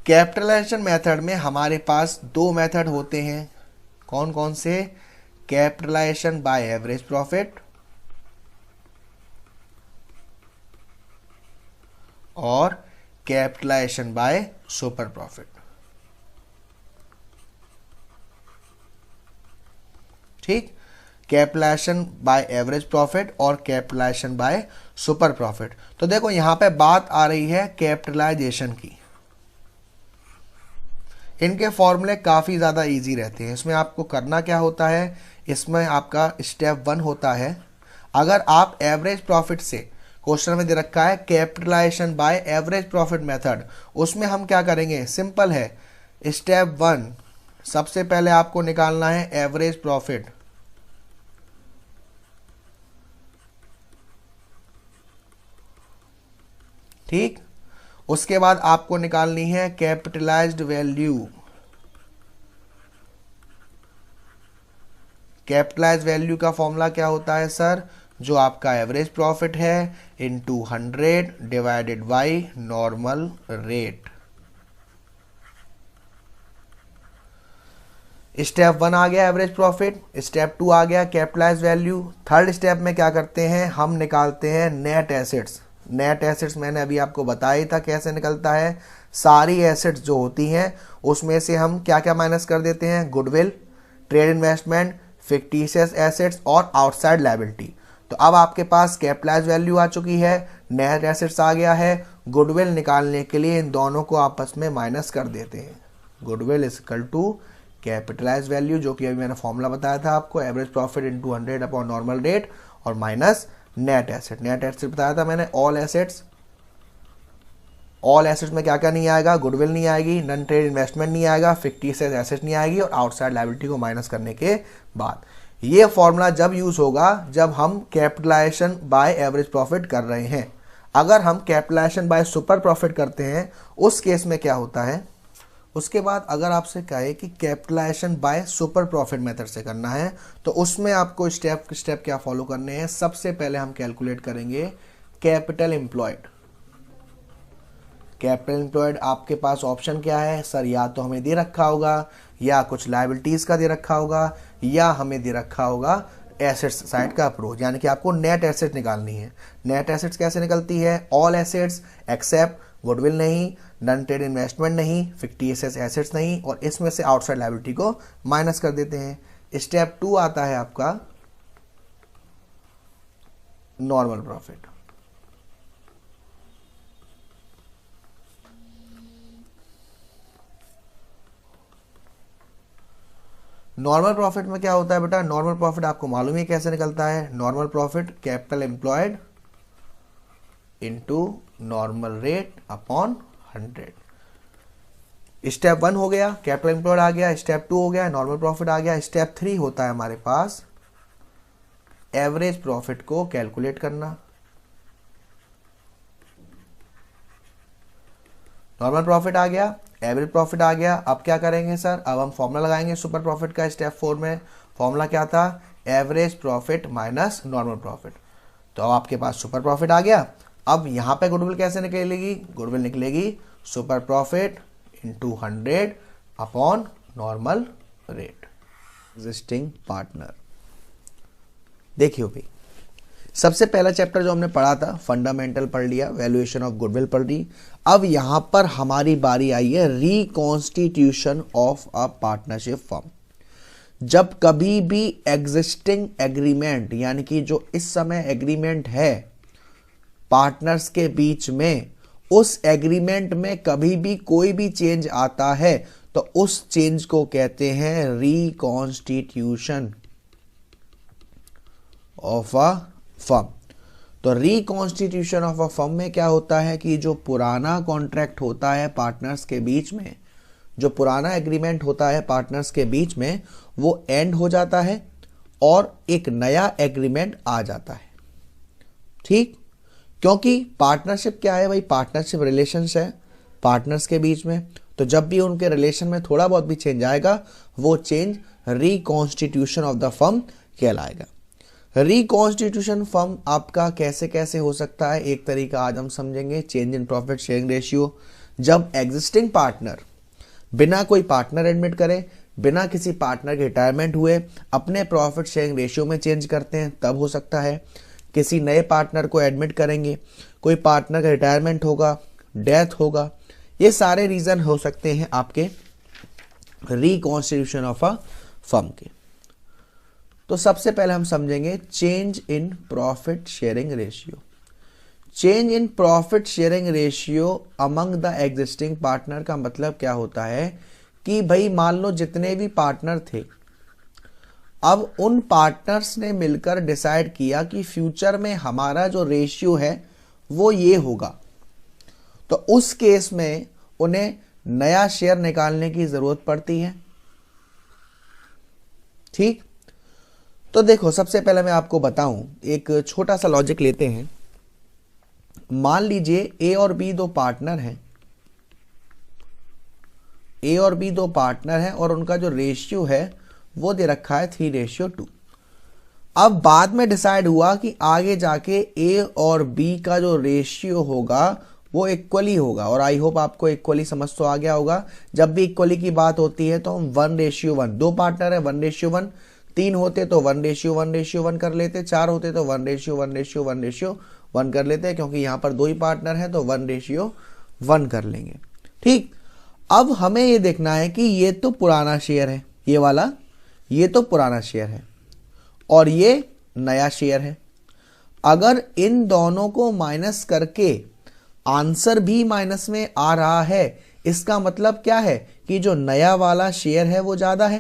कैपिटलाइजेशन मेथड में हमारे पास दो मेथड होते हैं, कौन कौन से, कैपिटलाइजेशन बाय एवरेज प्रॉफिट और कैपिटलाइजेशन बाय सुपर प्रॉफिट। ठीक, कैपिटलाइजेशन बाय एवरेज प्रॉफिट और कैपिटलाइजेशन बाय सुपर प्रॉफिट। तो देखो यहां पे बात आ रही है कैपिटलाइजेशन की। इनके फॉर्मूले काफी ज्यादा इजी रहते हैं। इसमें आपको करना क्या होता है, इसमें आपका स्टेप 1 होता है, अगर आप एवरेज प्रॉफिट से, क्वेश्चन में दे रखा है capitalization by average profit method, उसमें हम क्या करेंगे, सिंपल है। स्टेप 1 सबसे पहले आपको निकालना है एवरेज प्रॉफिट। ठीक, उसके बाद आपको निकालनी है कैपिटलाइज्ड वैल्यू। कैपिटलाइज्ड वैल्यू का फॉर्मूला क्या होता है सर, जो आपका एवरेज प्रॉफिट है into 100 divided by normal rate. Step 1 आ गया एवरेज प्रॉफिट, स्टेप 2 आ गया कैपिटलाइज्ड वैल्यू। थर्ड स्टेप में क्या करते हैं, हम निकालते हैं नेट एसेट्स। नेट एसेट्स मैंने अभी आपको बताया ही था कैसे निकलता है। सारी एसेट्स जो होती हैं उसमें से हम क्या क्या माइनस कर देते हैं, goodwill, trade investment, fictitious assets और आउटसाइड लायबिलिटी। तो अब आपके पास कैपिटलाइज्ड वैल्यू आ चुकी है, नेट एसेट्स आ गया है। गुडविल निकालने के लिए इन दोनों को आपस में माइनस कर देते हैं। Goodwill is equal to capitalised value, जो कि अभी मैंने फॉर्मूला बताया था आपको, average profit into 100 upon normal rate, और minus net asset. Net asset बताया था मैंने, ऑल एसेट्स में क्या क्या नहीं आएगा, गुडविल नहीं आएगी, नन ट्रेड इन्वेस्टमेंट नहीं आएगा, फिक्टिशियस एसेट नहीं आएगी, और आउटसाइड लायबिलिटी को माइनस करने के बाद। ये फॉर्मूला जब यूज होगा जब हम कैपिटलाइजेशन बाय एवरेज प्रॉफिट कर रहे हैं। अगर हम कैपिटलाइजेशन बाय सुपर प्रॉफिट करते हैं उस केस में क्या होता है, उसके बाद अगर आपसे कहे कि capitalization by super profit method से करना है तो उसमें आपको स्टेप क्या फॉलो करने हैं। सबसे पहले हम कैलकुलेट करेंगे कैपिटल एम्प्लॉयड। कैपिटल एम्प्लॉयड आपके पास ऑप्शन क्या है सर, या तो हमें दे रखा होगा, या कुछ लायबिलिटीज का दे रखा होगा, या हमें दे रखा होगा एसेट्स साइड का अप्रोच, यानी कि आपको नेट एसेट निकालनी है। नेट एसेट्स कैसे निकलती है, ऑल एसेट्स एक्सेप्ट गुडविल नहीं, नन ट्रेड इन्वेस्टमेंट नहीं, फिक्टिशियस एसेट्स नहीं, और इसमें से आउटसाइड लायबिलिटी को माइनस कर देते हैं। स्टेप 2 आता है आपका नॉर्मल प्रॉफिट। नॉर्मल प्रॉफिट में क्या होता है बेटा, नॉर्मल प्रॉफिट आपको मालूम है कैसे निकलता है, normal profit capital employed into normal rate upon 100। Step 1 हो गया, कैपिटल एम्प्लॉयड आ गया, स्टेप 2 हो गया, नॉर्मल प्रॉफिट आ गया। स्टेप 3 होता है हमारे पास एवरेज प्रॉफिट को कैलकुलेट करना। नॉर्मल प्रॉफिट आ गया, एवरेज प्रॉफिट आ गया। अब क्या करेंगे सर, अब हम फॉर्मूला लगाएंगे सुपर प्रॉफिट का। स्टेप 4 में फॉर्मूला क्या था, average profit minus normal profit. तो अब आपके पास सुपर प्रॉफिट आ गया। अब यहां पे गुडविल कैसे निकलेगी, गुडविल निकलेगी super profit into 100 upon normal rate. Existing partner, देखियो भाई सबसे पहला चैप्टर जो हमने पढ़ा था फंडामेंटल पढ़ लिया, वैल्यूएशन ऑफ गुडविल पढ़ ली। अब यहां पर हमारी बारी आई है reconstitution of a partnership firm. जब कभी भी एग्जिस्टिंग एग्रीमेंट यानी कि जो इस समय एग्रीमेंट है पार्टनर्स के बीच में, उस एग्रीमेंट में कभी भी कोई भी चेंज आता है तो उस चेंज को कहते हैं रिकॉन्स्टिट्यूशन ऑफ अ फर्म। तो रिकॉन्स्टिट्यूशन ऑफ अ फर्म में क्या होता है कि जो पुराना कॉन्ट्रैक्ट होता है पार्टनर्स के बीच में, जो पुराना एग्रीमेंट होता है पार्टनर्स के बीच में, वो एंड हो जाता है और एक नया एग्रीमेंट आ जाता है। ठीक, क्योंकि पार्टनरशिप क्या है भाई, पार्टनरशिप रिलेशंस है पार्टनर्स के बीच में, तो जब भी उनके रिलेशन में थोड़ा बहुत भी चेंज आएगा वो change reconstitution of the firm कहलाएगा। रिकॉन्स्टिट्यूशन फर्म आपका कैसे कैसे हो सकता है, एक तरीका आज हम समझेंगे, change in profit sharing ratio. जब एग्जिस्टिंग पार्टनर बिना कोई पार्टनर एडमिट करे, बिना किसी पार्टनर के रिटायरमेंट हुए अपने प्रॉफिट शेयरिंग रेशियो में चेंज करते हैं तब हो सकता है। किसी नए पार्टनर को एडमिट करेंगे, कोई पार्टनर का रिटायरमेंट होगा, डेथ होगा, ये सारे रीजन हो सकते हैं आपके रिकॉन्स्टिट्यूशन ऑफ अ फर्म के। तो सबसे पहले हम समझेंगे change in profit sharing ratio. Change in profit sharing ratio among the existing partner का मतलब क्या होता है कि भाई मान लो जितने भी पार्टनर थे, अब उन पार्टनर्स ने मिलकर डिसाइड किया कि फ्यूचर में हमारा जो रेशियो है वो ये होगा, तो उस केस में उन्हें नया शेयर निकालने की जरूरत पड़ती है। ठीक, तो देखो सबसे पहले मैं आपको बताऊं, एक छोटा सा लॉजिक लेते हैं। मान लीजिए ए और बी दो पार्टनर हैं, ए और बी दो पार्टनर हैं और उनका जो रेशियो है वो दे रखा है 3:2। अब बाद में डिसाइड हुआ कि आगे जाके ए और बी का जो रेशियो होगा वो इक्वली होगा, और आई होप आपको इक्वली समझ तो आ गया होगा। जब भी इक्वली की बात होती है तो हम 1:1, दो पार्टनर है 1:1, 3 होते तो 1:1 कर लेते, 4 होते तो 1:1 कर लेते, क्योंकि यहां पर दो ही पार्टनर है तो 1:1 कर लेंगे। ठीक, अब हमें ये देखना है कि ये तो पुराना शेयर है, ये वाला, ये तो पुराना शेयर है और ये नया शेयर है। अगर इन दोनों को माइनस करके आंसर भी माइनस में आ रहा है, इसका मतलब क्या है कि जो नया वाला शेयर है वो ज्यादा है,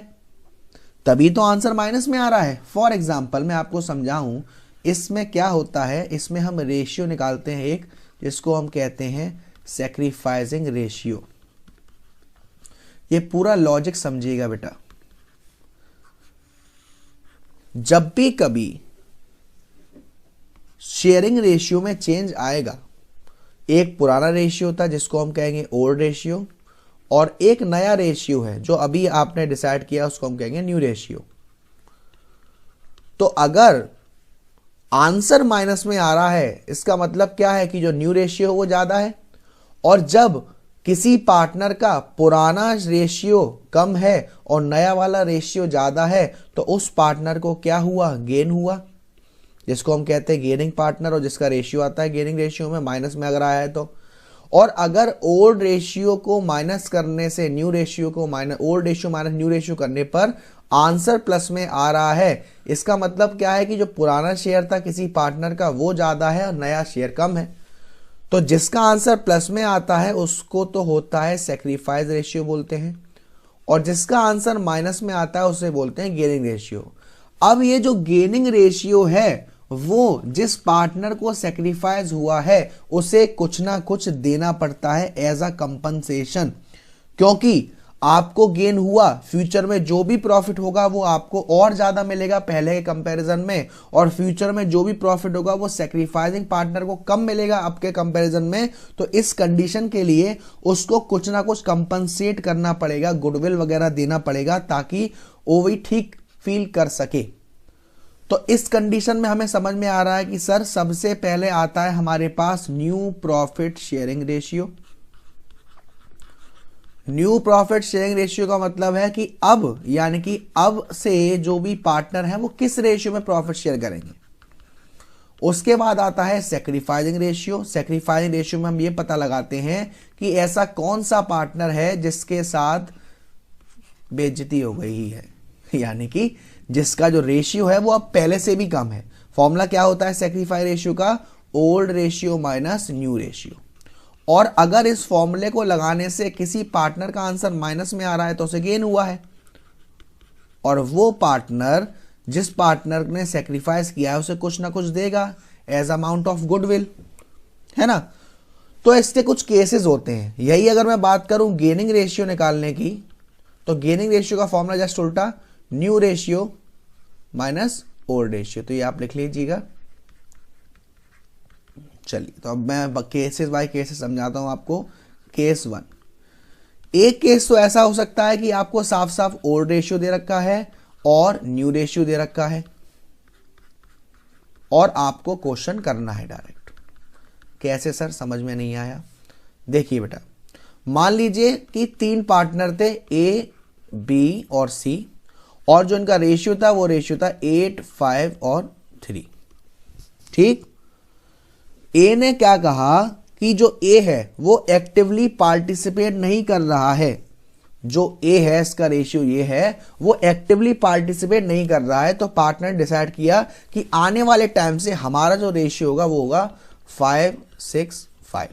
तभी तो आंसर माइनस में आ रहा है। फॉर एग्जाम्पल मैं आपको समझाऊं, इसमें क्या होता है, इसमें हम रेशियो निकालते हैं एक, जिसको हम कहते हैं सैक्रिफाइसिंग रेशियो। ये पूरा लॉजिक समझिएगा बेटा। जब भी कभी शेयरिंग रेशियो में चेंज आएगा, एक पुराना रेशियो था जिसको हम कहेंगे ओल्ड रेशियो, और एक नया रेशियो है जो अभी आपने डिसाइड किया उसको हम कहेंगे न्यू रेशियो। तो अगर आंसर माइनस में आ रहा है, इसका मतलब क्या है कि जो न्यू रेशियो वो ज्यादा है, और जब किसी पार्टनर का पुराना रेशियो कम है और नया वाला रेशियो ज्यादा है तो उस पार्टनर को क्या हुआ, गेन हुआ, जिसको हम कहते हैं गेनिंग पार्टनर, और जिसका रेशियो आता है गेनिंग रेशियो में माइनस में अगर आया है तो। और अगर ओल्ड रेशियो को माइनस करने से न्यू रेशियो को minus, old ratio minus new ratio करने पर आंसर प्लस में आ रहा है, इसका मतलब क्या है कि जो पुराना शेयर था किसी पार्टनर का वो ज्यादा है और नया शेयर कम है। तो जिसका आंसर प्लस में आता है उसको तो होता है सैक्रिफाइस रेशियो बोलते हैं, और जिसका आंसर माइनस में आता है उसे बोलते हैं गेनिंग रेशियो। अब ये जो गेनिंग रेशियो है वो जिस पार्टनर को सैक्रिफाइस हुआ है उसे कुछ ना कुछ देना पड़ता है एज अ कंपनसेशन, क्योंकि आपको गेन हुआ, फ्यूचर में जो भी प्रॉफिट होगा वो आपको और ज्यादा मिलेगा पहले के कंपैरिजन में, और फ्यूचर में जो भी प्रॉफिट होगा वो सैक्रिफाइसिंग पार्टनर को कम मिलेगा आपके कंपैरिजन में। तो इस कंडीशन के लिए उसको कुछ ना कुछ कंपनसेट करना पड़ेगा, गुडविल वगैरह देना पड़ेगा ताकि वो भी ठीक फील कर सके। तो इस कंडीशन में हमें समझ में आ रहा है कि सर सबसे पहले आता है हमारे पास new profit sharing ratio. New profit sharing ratio का मतलब है कि अब, यानी कि अब से जो भी पार्टनर है वो किस रेशियो में प्रॉफिट शेयर करेंगे, उसके बाद आता है सैक्रिफाइसिंग रेशियो। सैक्रिफाइसिंग रेशियो में हम ये पता लगाते हैं कि ऐसा कौन सा पार्टनर है जिसके साथ बेइज्जती हो गई है, यानी कि जिसका जो रेशियो है वो अब पहले से भी कम है। फॉर्मूला क्या होता है सैक्रिफाइस रेशियो का? Old ratio minus new ratio. और अगर इस फॉर्मूले को लगाने से किसी पार्टनर का आंसर माइनस में आ रहा है तो उसे गेन हुआ है, और वो पार्टनर जिस पार्टनर ने सैक्रिफाइस किया है उसे कुछ ना कुछ देगा एज अमाउंट ऑफ गुडविल, है ना। तो इसके कुछ केसेस होते हैं। यही अगर मैं बात करूं गेनिंग रेशियो निकालने की, तो गेनिंग रेशियो का फॉर्मूला जस्ट उल्टा, new ratio minus old ratio. तो ये आप लिख लीजिएगा। चलिए, तो अब मैं केसेस बाय केसेस समझाता हूं आपको। केस 1, एक केस तो ऐसा हो सकता है कि आपको साफ साफ ओल्ड रेशियो दे रखा है और न्यू रेशियो दे रखा है, और आपको क्वेश्चन करना है डायरेक्ट। कैसे सर, समझ में नहीं आया? देखिए बेटा, मान लीजिए कि 3 पार्टनर थे ए, बी और सी, और जो इनका रेशियो था वो रेशियो था 8, 5 और 3। ठीक, ए ने क्या कहा कि जो ए है वो एक्टिवली पार्टिसिपेट नहीं कर रहा है। जो ए है, इसका रेशियो ये है, वो एक्टिवली पार्टिसिपेट नहीं कर रहा है। तो पार्टनर डिसाइड किया कि आने वाले टाइम से हमारा जो रेशियो होगा वो होगा 5, 6, 5।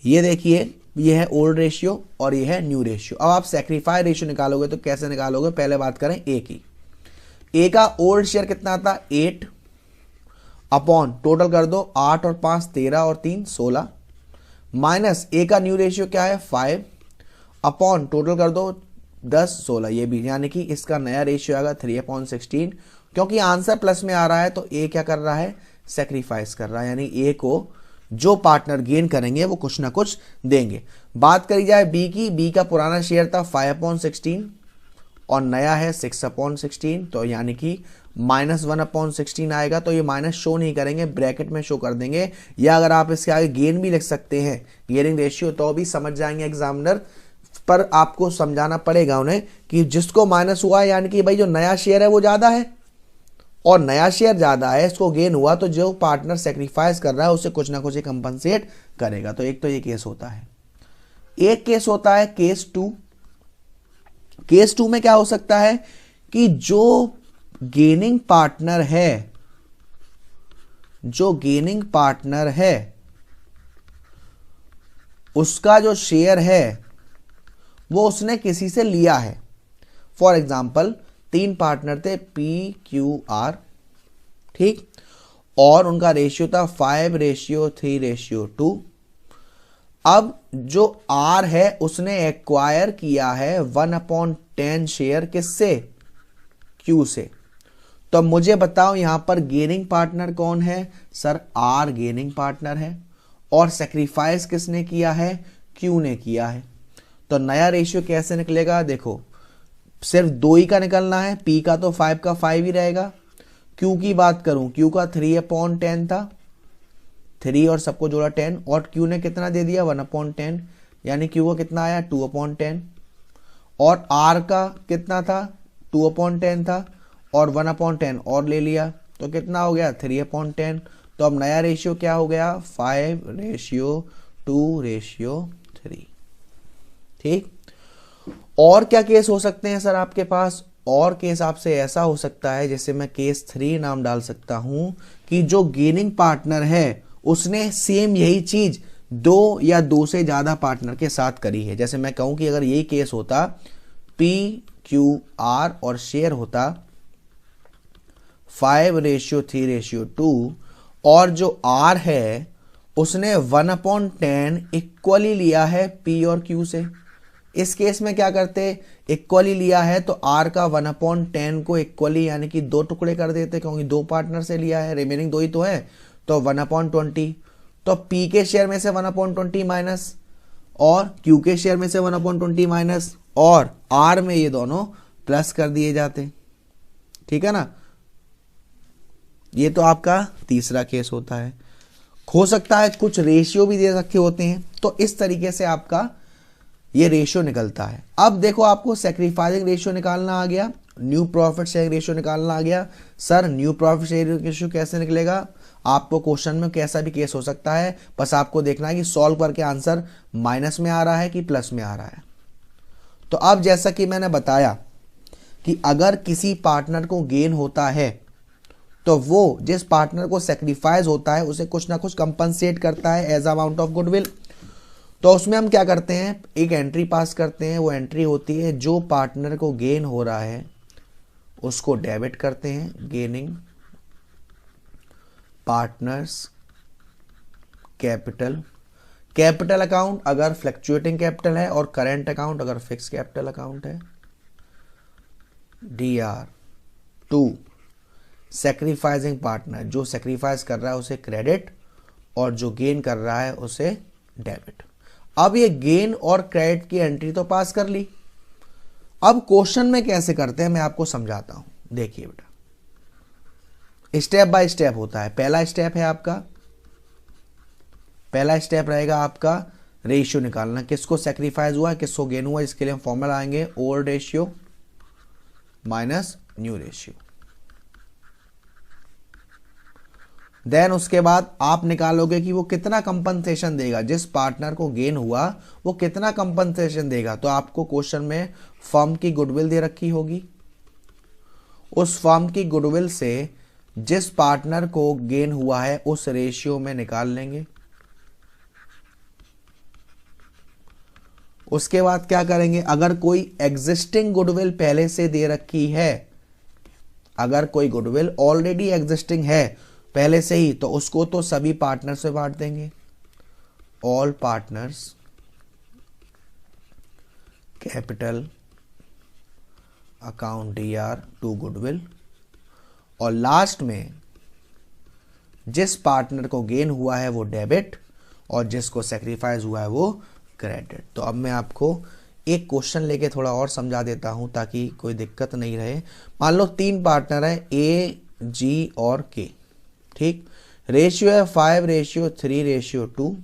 ये देखिए, ये है ओल्ड रेशियो और ये है न्यू रेशियो। अब आप सैक्रिफाइस रेशियो निकालोगे तो कैसे निकालोगे? पहले बात करें ए की। ए का ओल्ड शेयर कितना था? 8 अपॉन, टोटल कर दो, 8 और 5 13 और 3 16, माइनस ए का न्यू रेशियो क्या है? 5 अपॉन, टोटल कर दो, 10 16, ये भी, यानी कि इसका नया रेशियो आएगा 3/16। क्योंकि आंसर प्लस में आ रहा है तो ए क्या कर रहा है? सैक्रिफाइस कर रहा है, यानी ए को जो पार्टनर गेन करेंगे वो कुछ ना कुछ देंगे। बात करी जाए बी की, बी का पुराना शेयर था 5/16 और नया है 6/16, तो यानी कि -1/16 आएगा। तो ये माइनस शो नहीं करेंगे, ब्रैकेट में शो कर देंगे, या अगर आप इसके आगे गेन भी लिख सकते हैं, गेनिंग रेशियो, तो भी समझ जाएंगे एग्जामिनर। पर आपको समझाना पड़ेगा उन्हें कि जिसको माइनस हुआ है, यानी कि भाई जो नया शेयर है वो ज्यादा है, और नया शेयर ज्यादा है, इसको गेन हुआ, तो जो पार्टनर सेक्रीफाइस कर रहा है उसे कुछ ना कुछ कंपनसेट करेगा। तो एक तो ये केस होता है। एक केस होता है केस 2। केस 2 में क्या हो सकता है कि जो गेनिंग पार्टनर है, जो गेनिंग पार्टनर है उसका जो शेयर है वो उसने किसी से लिया है। फॉर एग्जाम्पल 3 पार्टनर थे पी क्यू आर, ठीक, और उनका रेशियो था 5:3:2। अब जो आर है उसने एक्वायर किया है 1/10 शेयर किससे? क्यू से। तो मुझे बताओ यहां पर गेनिंग पार्टनर कौन है? सर आर गेनिंग पार्टनर है, और सेक्रीफाइस किसने किया है? क्यू ने किया है। तो नया रेशियो कैसे निकलेगा? देखो, सिर्फ 2 ही का निकलना है, पी का तो 5 का 5 ही रहेगा। क्यू की बात करूं, क्यू का 3/10 था, 3 और सबको जोड़ा 10, और क्यू ने कितना दे दिया? 1/10, यानी क्यू का कितना आया? 2/10, और आर का कितना था? 2/10 था, और 1/10 और ले लिया, तो कितना हो गया? 3/10। तो अब नया रेशियो क्या हो गया? 5:2:3। ठीक। और क्या केस हो सकते हैं सर आपके पास? और केस आपसे ऐसा हो सकता है, जैसे मैं केस 3 नाम डाल सकता हूं, कि जो गेनिंग पार्टनर है उसने सेम यही चीज 2 या 2 से ज्यादा पार्टनर के साथ करी है। जैसे मैं कहूं कि अगर यही केस होता पी क्यू आर और शेयर होता 5:3:2, और जो आर है उसने 1/10 इक्वली लिया है पी और क्यू से। इस केस में क्या करते? इक्वली लिया है तो आर का 1/10 को इक्वली यानी कि 2 टुकड़े कर देते, क्योंकि 2 पार्टनर से लिया है, रिमेनिंग 2 ही तो है, तो 1/20। तो पी के शेयर में से 1/20 माइनस, और क्यू के शेयर में से 1/20 माइनस, और आर में ये दोनों प्लस कर दिए जाते। ठीक है ना। ये तो आपका तीसरा केस होता है। हो सकता है कुछ रेशियो भी दे रखे होते हैं, तो इस तरीके से आपका ये रेशियो निकलता है। अब देखो, आपको सैक्रिफाइसिंग रेशियो निकालना आ गया। न्यू प्रॉफिट शेयरिंग रेशियो निकालना आ गया। Sir new profit sharing ratio कैसे निकलेगा? आपको क्वेश्चन में कैसा भी केस हो सकता है, बस आपको देखना है कि सॉल्व करके आंसर माइनस में आ रहा है कि प्लस में आ रहा है। तो अब जैसा कि मैंने बताया कि अगर किसी पार्टनर को गेन होता है तो वो जिस पार्टनर को सेक्रीफाइस होता है उसे कुछ ना कुछ कंपनसेट करता है एज अमाउंट ऑफ गुडविल। तो उसमें हम क्या करते हैं, एक एंट्री पास करते हैं। वो एंट्री होती है जो पार्टनर को गेन हो रहा है उसको डेबिट करते हैं, gaining partners capital. Capital account अगर फ्लक्चुएटिंग कैपिटल है और करेंट अकाउंट अगर फिक्स कैपिटल अकाउंट है। DR 2 सेक्रीफाइसिंग पार्टनर, जो सेक्रीफाइस कर रहा है उसे क्रेडिट और जो गेन कर रहा है उसे डेबिट। अब ये गेन और क्रेडिट की एंट्री तो पास कर ली। अब क्वेश्चन में कैसे करते हैं मैं आपको समझाता हूं। देखिए बेटा, स्टेप बाय स्टेप होता है। पहला स्टेप रहेगा आपका रेशियो निकालना, किसको सेक्रीफाइस हुआ है किसको गेन हुआ। इसके लिए हम फॉर्मूला आएंगे old ratio minus new ratio. Then उसके बाद आप निकालोगे कि वो कितना कंपनसेशन देगा, जिस पार्टनर को गेन हुआ वो कितना कंपनसेशन देगा। तो आपको क्वेश्चन में फर्म की गुडविल दे रखी होगी, उस फर्म की गुडविल से जिस पार्टनर को गेन हुआ है उस रेशियो में निकाल लेंगे। उसके बाद क्या करेंगे, अगर कोई एग्जिस्टिंग गुडविल पहले से दे रखी है, अगर कोई गुडविल ऑलरेडी एग्जिस्टिंग है पहले से ही, तो उसको तो सभी पार्टनर से बांट देंगे। All partners capital account DR to goodwill. और लास्ट में जिस पार्टनर को गेन हुआ है वो डेबिट और जिसको सेक्रीफाइस हुआ है वो क्रेडिट। तो अब मैं आपको एक क्वेश्चन लेके थोड़ा और समझा देता हूं ताकि कोई दिक्कत नहीं रहे। मान लो 3 पार्टनर है A, G और K, ठीक। रेशियो है 5:3:2।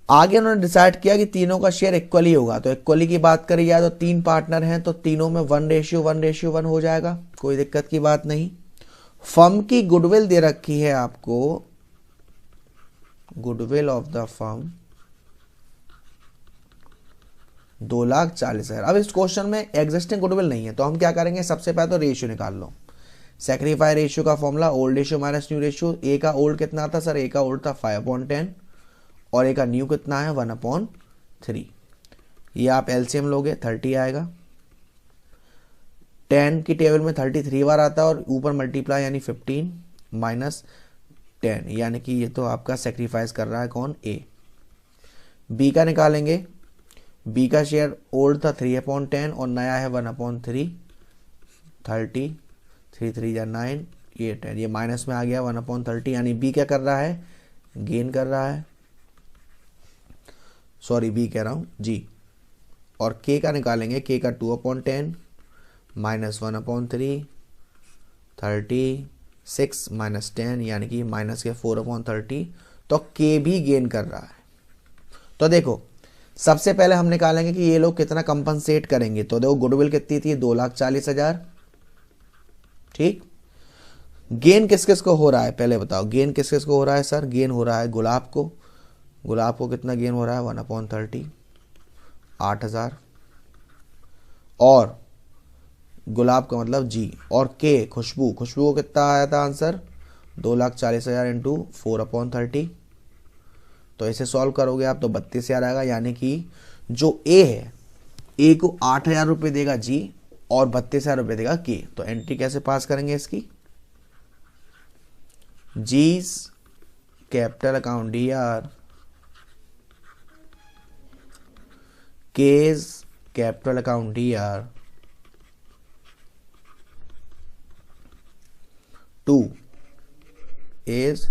आगे उन्होंने डिसाइड किया कि तीनों का शेयर इक्वली होगा। तो इक्वली की बात करी जाए तो 3 पार्टनर हैं तो तीनों में 1:1:1 हो जाएगा, कोई दिक्कत की बात नहीं। फर्म की गुडविल दे रखी है आपको, गुडविल ऑफ द फर्म 2,40,000। अब इस क्वेश्चन में एग्जिस्टिंग गुडविल नहीं है तो हम क्या करेंगे, सबसे पहले तो रेशियो निकाल लो। सेक्रीफाई रेशियो का formula old ratio minus new ratio. A का ओल्ड कितना था सर, ए का ओल्ड था 5/10 और ए का न्यू कितना है 1/3। ये आप एलसीएम लोगे 30 आएगा। 10 की टेबल में 33 बार आता है और ऊपर मल्टीप्लाई यानी 15 माइनस 10 यानी कि ये तो आपका सेक्रीफाइस कर रहा है कौन, ए। बी का निकालेंगे, बी का शेयर ओल्ड था 3/10 और नया है 1/3। 30 3 3 या 9 ये 10, ये माइनस में आ गया 1/30 यानी बी क्या कर रहा है, गेन कर रहा है। सॉरी बी कह रहा हूं जी। और के का निकालेंगे, के का 2/10 माइनस 1/3 36 माइनस 10 यानी कि माइनस के 4/30। तो के भी गेन कर रहा है। तो देखो सबसे पहले हम निकालेंगे कि ये लोग कितना कंपनसेट करेंगे। तो देखो गुडविल कितनी थी 2,40,000, ठीक। गेन किस किस को हो रहा है पहले बताओ, गेन किस किस को हो रहा है सर, गेन हो रहा है गुलाब को। गुलाब को कितना गेन हो रहा है 1/30 8,000। और गुलाब का मतलब जी। और के खुशबू, खुशबू को कितना आया था आंसर 2,40,000 इंटू 4/30। तो इसे सॉल्व करोगे आप तो 32,000 आएगा। यानी कि जो ए है, ए को 8,000 रुपये देगा जी और 32,000 रुपये देगा के। तो एंट्री कैसे पास करेंगे इसकी, G's capital account DR, K's capital account DR to A's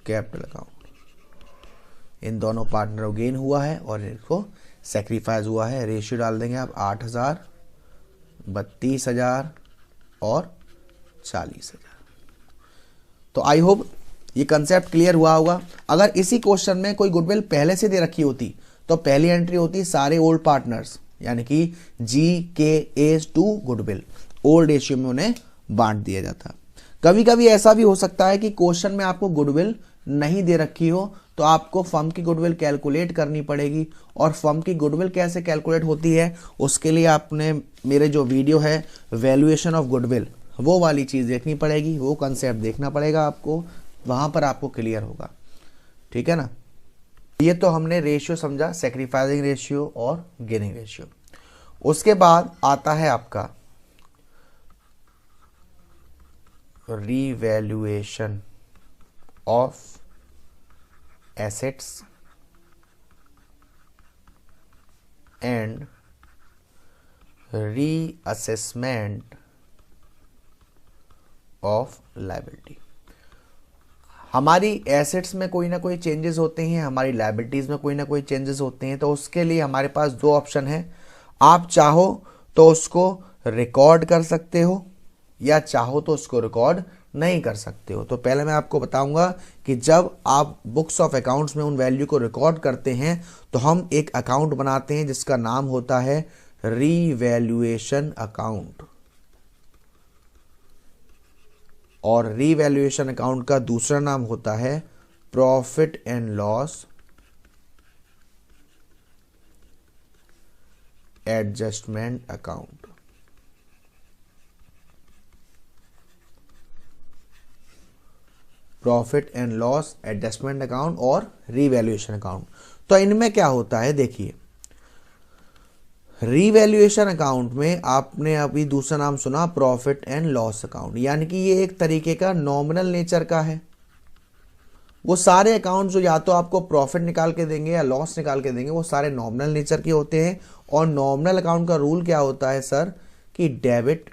capital account. इन दोनों पार्टनर को गेन हुआ है और इनको सेक्रीफाइस हुआ है। रेशियो डाल देंगे आप 8,000 32,000 और 40,000। तो आई होप ये कंसेप्ट क्लियर हुआ होगा। अगर इसी क्वेश्चन में कोई गुडविल पहले से दे रखी होती तो पहली एंट्री होती सारे ओल्ड पार्टनर्स यानी कि GKA to goodwill, old ratio में उन्हें बांट दिया जाता। कभी कभी ऐसा भी हो सकता है कि क्वेश्चन में आपको गुडविल नहीं दे रखी हो, तो आपको फर्म की गुडविल कैलकुलेट करनी पड़ेगी। और फर्म की गुडविल कैसे कैलकुलेट होती है, उसके लिए आपने मेरे जो वीडियो है वैल्यूएशन ऑफ गुडविल, वो वाली चीज़ देखनी पड़ेगी, वो कंसेप्ट देखना पड़ेगा आपको, वहाँ पर आपको क्लियर होगा। ठीक है ना। ये तो हमने रेशियो समझा, सैक्रिफाइसिंग रेशियो और गेनिंग रेशियो। उसके बाद आता है आपका revaluation of assets and reassessment of liability. हमारी एसेट्स में कोई ना कोई चेंजेस होते हैं, हमारी लायबिलिटीज में कोई ना कोई चेंजेस होते हैं, तो उसके लिए हमारे पास दो ऑप्शन है। आप चाहो तो उसको रिकॉर्ड कर सकते हो या चाहो तो उसको रिकॉर्ड नहीं कर सकते हो। तो पहले मैं आपको बताऊंगा कि जब आप बुक्स ऑफ अकाउंट्स में उन वैल्यू को रिकॉर्ड करते हैं तो हम एक अकाउंट बनाते हैं जिसका नाम होता है रीवैल्यूएशन अकाउंट, और रीवैल्यूएशन अकाउंट का दूसरा नाम होता है profit and loss adjustment account. Profit and loss adjustment account और रीवैल्यूएशन अकाउंट। तो इनमें क्या होता है, देखिए रीवैल्यूएशन अकाउंट में आपने अभी दूसरा नाम सुना प्रॉफिट एंड लॉस अकाउंट, यानी कि ये एक तरीके का नॉमिनल नेचर का है। वो सारे अकाउंट जो या तो आपको प्रॉफिट निकाल के देंगे या लॉस निकाल के देंगे, वो सारे नॉमिनल नेचर के होते हैं। और नॉमिनल अकाउंट का रूल क्या होता है सर, कि debit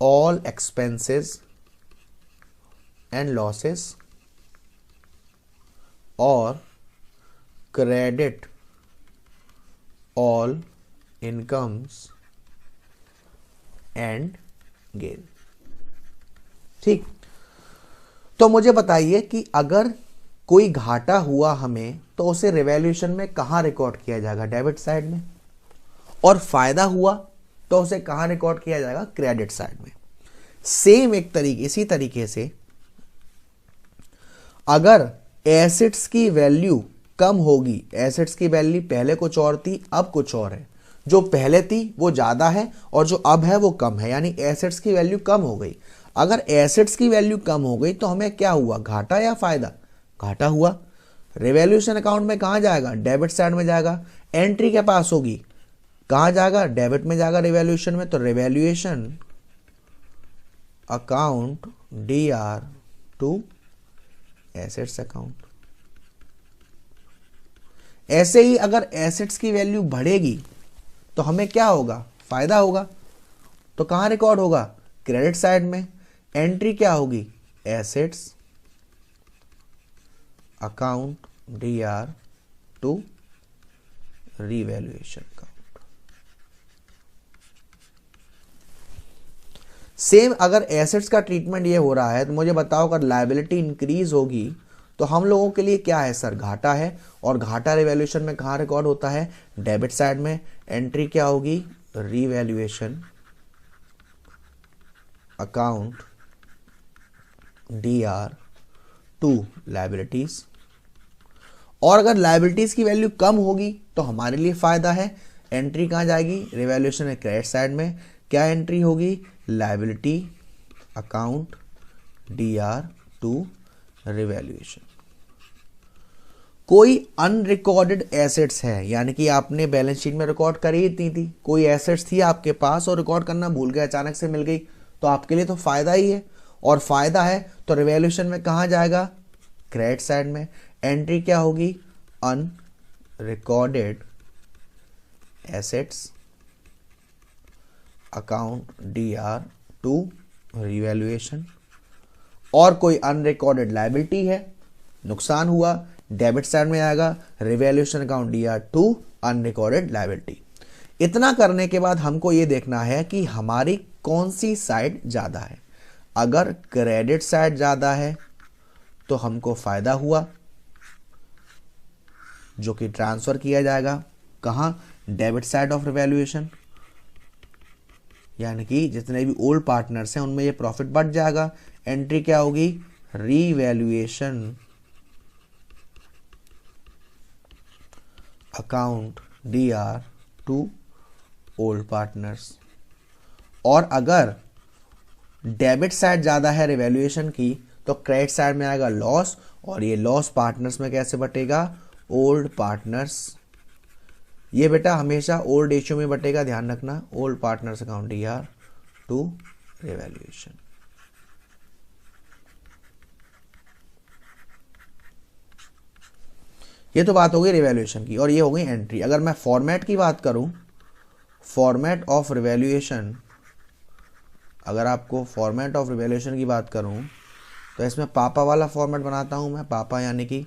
all expenses and losses और credit all incomes and gain. ठीक, तो मुझे बताइए कि अगर कोई घाटा हुआ हमें तो उसे रिवैल्यूएशन में कहां रिकॉर्ड किया जाएगा, डेबिट साइड में, और फायदा हुआ तो उसे कहां रिकॉर्ड किया जाएगा, क्रेडिट साइड में। सेम इसी तरीके से अगर एसेट्स की वैल्यू कम होगी, एसेट्स की वैल्यू पहले कुछ और थी अब कुछ और है, जो पहले थी वो ज्यादा है और जो अब है वो कम है, यानी एसेट्स की वैल्यू कम हो गई। अगर एसेट्स की वैल्यू कम हो गई तो हमें क्या हुआ, घाटा या फायदा, घाटा हुआ। रिवैल्यूएशन अकाउंट में कहां जाएगा, डेबिट साइड में जाएगा। एंट्री के पास होगी, कहां जाएगा, डेबिट में जाएगा रिवैल्यूएशन में। तो revaluation account DR to assets account. ऐसे ही अगर एसेट्स की वैल्यू बढ़ेगी तो हमें क्या होगा, फायदा होगा, तो कहां रिकॉर्ड होगा, क्रेडिट साइड में। एंट्री क्या होगी, assets account DR to revaluation account. Same अगर एसेट्स का ट्रीटमेंट ये हो रहा है तो मुझे बताओ अगर लायबिलिटी इंक्रीज होगी तो हम लोगों के लिए क्या है सर, घाटा है। और घाटा रिवैल्यूएशन में कहां रिकॉर्ड होता है, डेबिट साइड में। एंट्री क्या होगी, revaluation account DR to liabilities. और अगर लायबिलिटीज की वैल्यू कम होगी तो हमारे लिए फायदा है। एंट्री कहां जाएगी, रिवैल्यूएशन क्रेडिट साइड में। क्या एंट्री होगी, liability account DR to revaluation. कोई अनरिकॉर्डेड एसेट्स है, यानी कि आपने बैलेंस शीट में रिकॉर्ड करी ही थी, कोई एसेट्स थी आपके पास और रिकॉर्ड करना भूल गए, अचानक से मिल गई, तो आपके लिए तो फायदा ही है। और फायदा है तो रिवैल्यूएशन में कहां जाएगा, क्रेडिट साइड में। एंट्री क्या होगी, unrecorded assets account DR to revaluation. और कोई अनरिकॉर्डेड लायबिलिटी है, नुकसान हुआ, डेबिट साइड में आएगा, revaluation account DR to unrecorded liability. इतना करने के बाद हमको ये देखना है कि हमारी कौन सी साइड ज्यादा है। अगर क्रेडिट साइड ज्यादा है तो हमको फायदा हुआ, जो कि ट्रांसफर किया जाएगा कहां, डेबिट साइड ऑफ रिवैल्यूएशन, यानी कि जितने भी ओल्ड पार्टनर्स हैं उनमें ये प्रॉफिट बढ़ जाएगा। एंट्री क्या होगी, revaluation account DR to old partners. और अगर डेबिट साइड ज़्यादा है रिवैल्यूएशन की तो क्रेडिट साइड में आएगा लॉस, और ये लॉस पार्टनर्स में कैसे बटेगा, ओल्ड पार्टनर्स। ये बेटा हमेशा ओल्ड रेशियो में बटेगा, ध्यान रखना, old partners account DR to revaluation. ये तो बात हो गई रिवैल्यूएशन की, और ये हो गई एंट्री। अगर मैं फॉर्मेट की बात करूं, फॉर्मेट ऑफ रिवैल्यूएशन, अगर आपको फॉर्मेट ऑफ रिवैल्यूएशन की बात करूं तो इसमें पापा वाला फॉर्मेट बनाता हूं मैं। पापा यानी कि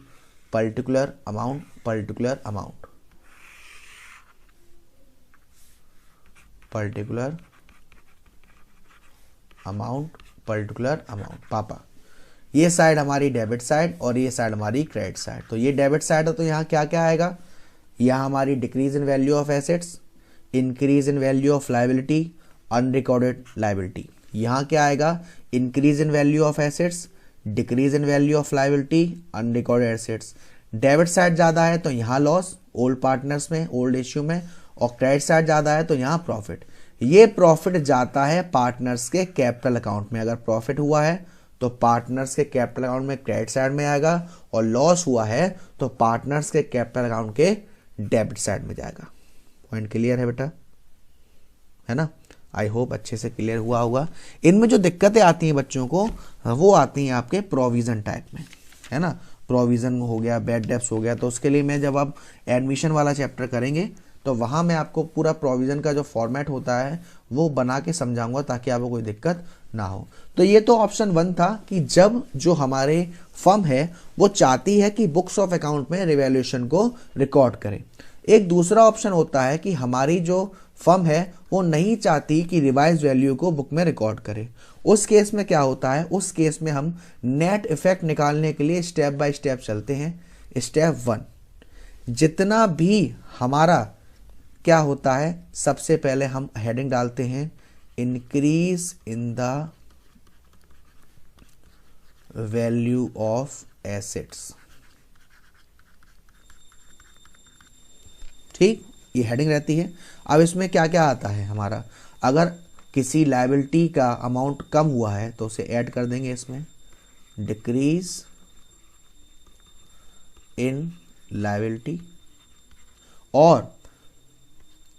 particular amount, particular amount, particular amount, particular amount, पापा। ये साइड हमारी डेबिट साइड और ये साइड हमारी क्रेडिट साइड। तो ये डेबिट साइड है तो यहाँ क्या क्या आएगा, यहाँ हमारी decrease in value of assets, increase in value of liability, unrecorded liability. यहाँ क्या आएगा, increase in value of assets, decrease in value of liability, unrecorded assets. Debit side ज़्यादा है तो यहाँ लॉस ओल्ड पार्टनर्स में, ओल्ड इश्यू में, और क्रेडिट साइड ज़्यादा है तो यहाँ प्रॉफिट। ये प्रॉफिट जाता है पार्टनर्स के कैपिटल अकाउंट में। अगर प्रॉफिट हुआ है तो पार्टनर्स के कैपिटल अकाउंट में क्रेडिट साइड में आएगा, और लॉस हुआ है तो पार्टनर्स के कैपिटल अकाउंट के डेबिट साइड में जाएगा। पॉइंट क्लियर है बेटा, है ना? आई होप अच्छे से क्लियर हुआ होगा। इनमें जो दिक्कतें आती हैं बच्चों को, वो आती हैं आपके प्रोविजन टाइप में, है ना? प्रोविजन हो गया, बैड डेब्ट्स हो गया, तो उसके लिए मैं जब आप एडमिशन वाला चैप्टर करेंगे तो वहाँ मैं आपको पूरा प्रोविजन का जो फॉर्मेट होता है वो बना के समझाऊंगा ताकि आपको कोई दिक्कत ना हो। तो ये तो ऑप्शन 1 था कि जब जो हमारे फर्म है वो चाहती है कि बुक्स ऑफ अकाउंट में रिवैल्यूएशन को रिकॉर्ड करे। एक दूसरा ऑप्शन होता है कि हमारी जो फर्म है वो नहीं चाहती कि रिवाइज वैल्यू को बुक में रिकॉर्ड करे। उस केस में क्या होता है, उस केस में हम नेट इफेक्ट निकालने के लिए स्टेप बाय स्टेप चलते हैं। स्टेप 1, जितना भी हमारा क्या होता है, सबसे पहले हम हेडिंग डालते हैं increase in the value of assets. ठीक, ये हेडिंग रहती है। अब इसमें क्या क्या आता है हमारा, अगर किसी लायबिलिटी का अमाउंट कम हुआ है तो उसे ऐड कर देंगे इसमें, डिक्रीज इन लायबिलिटी। और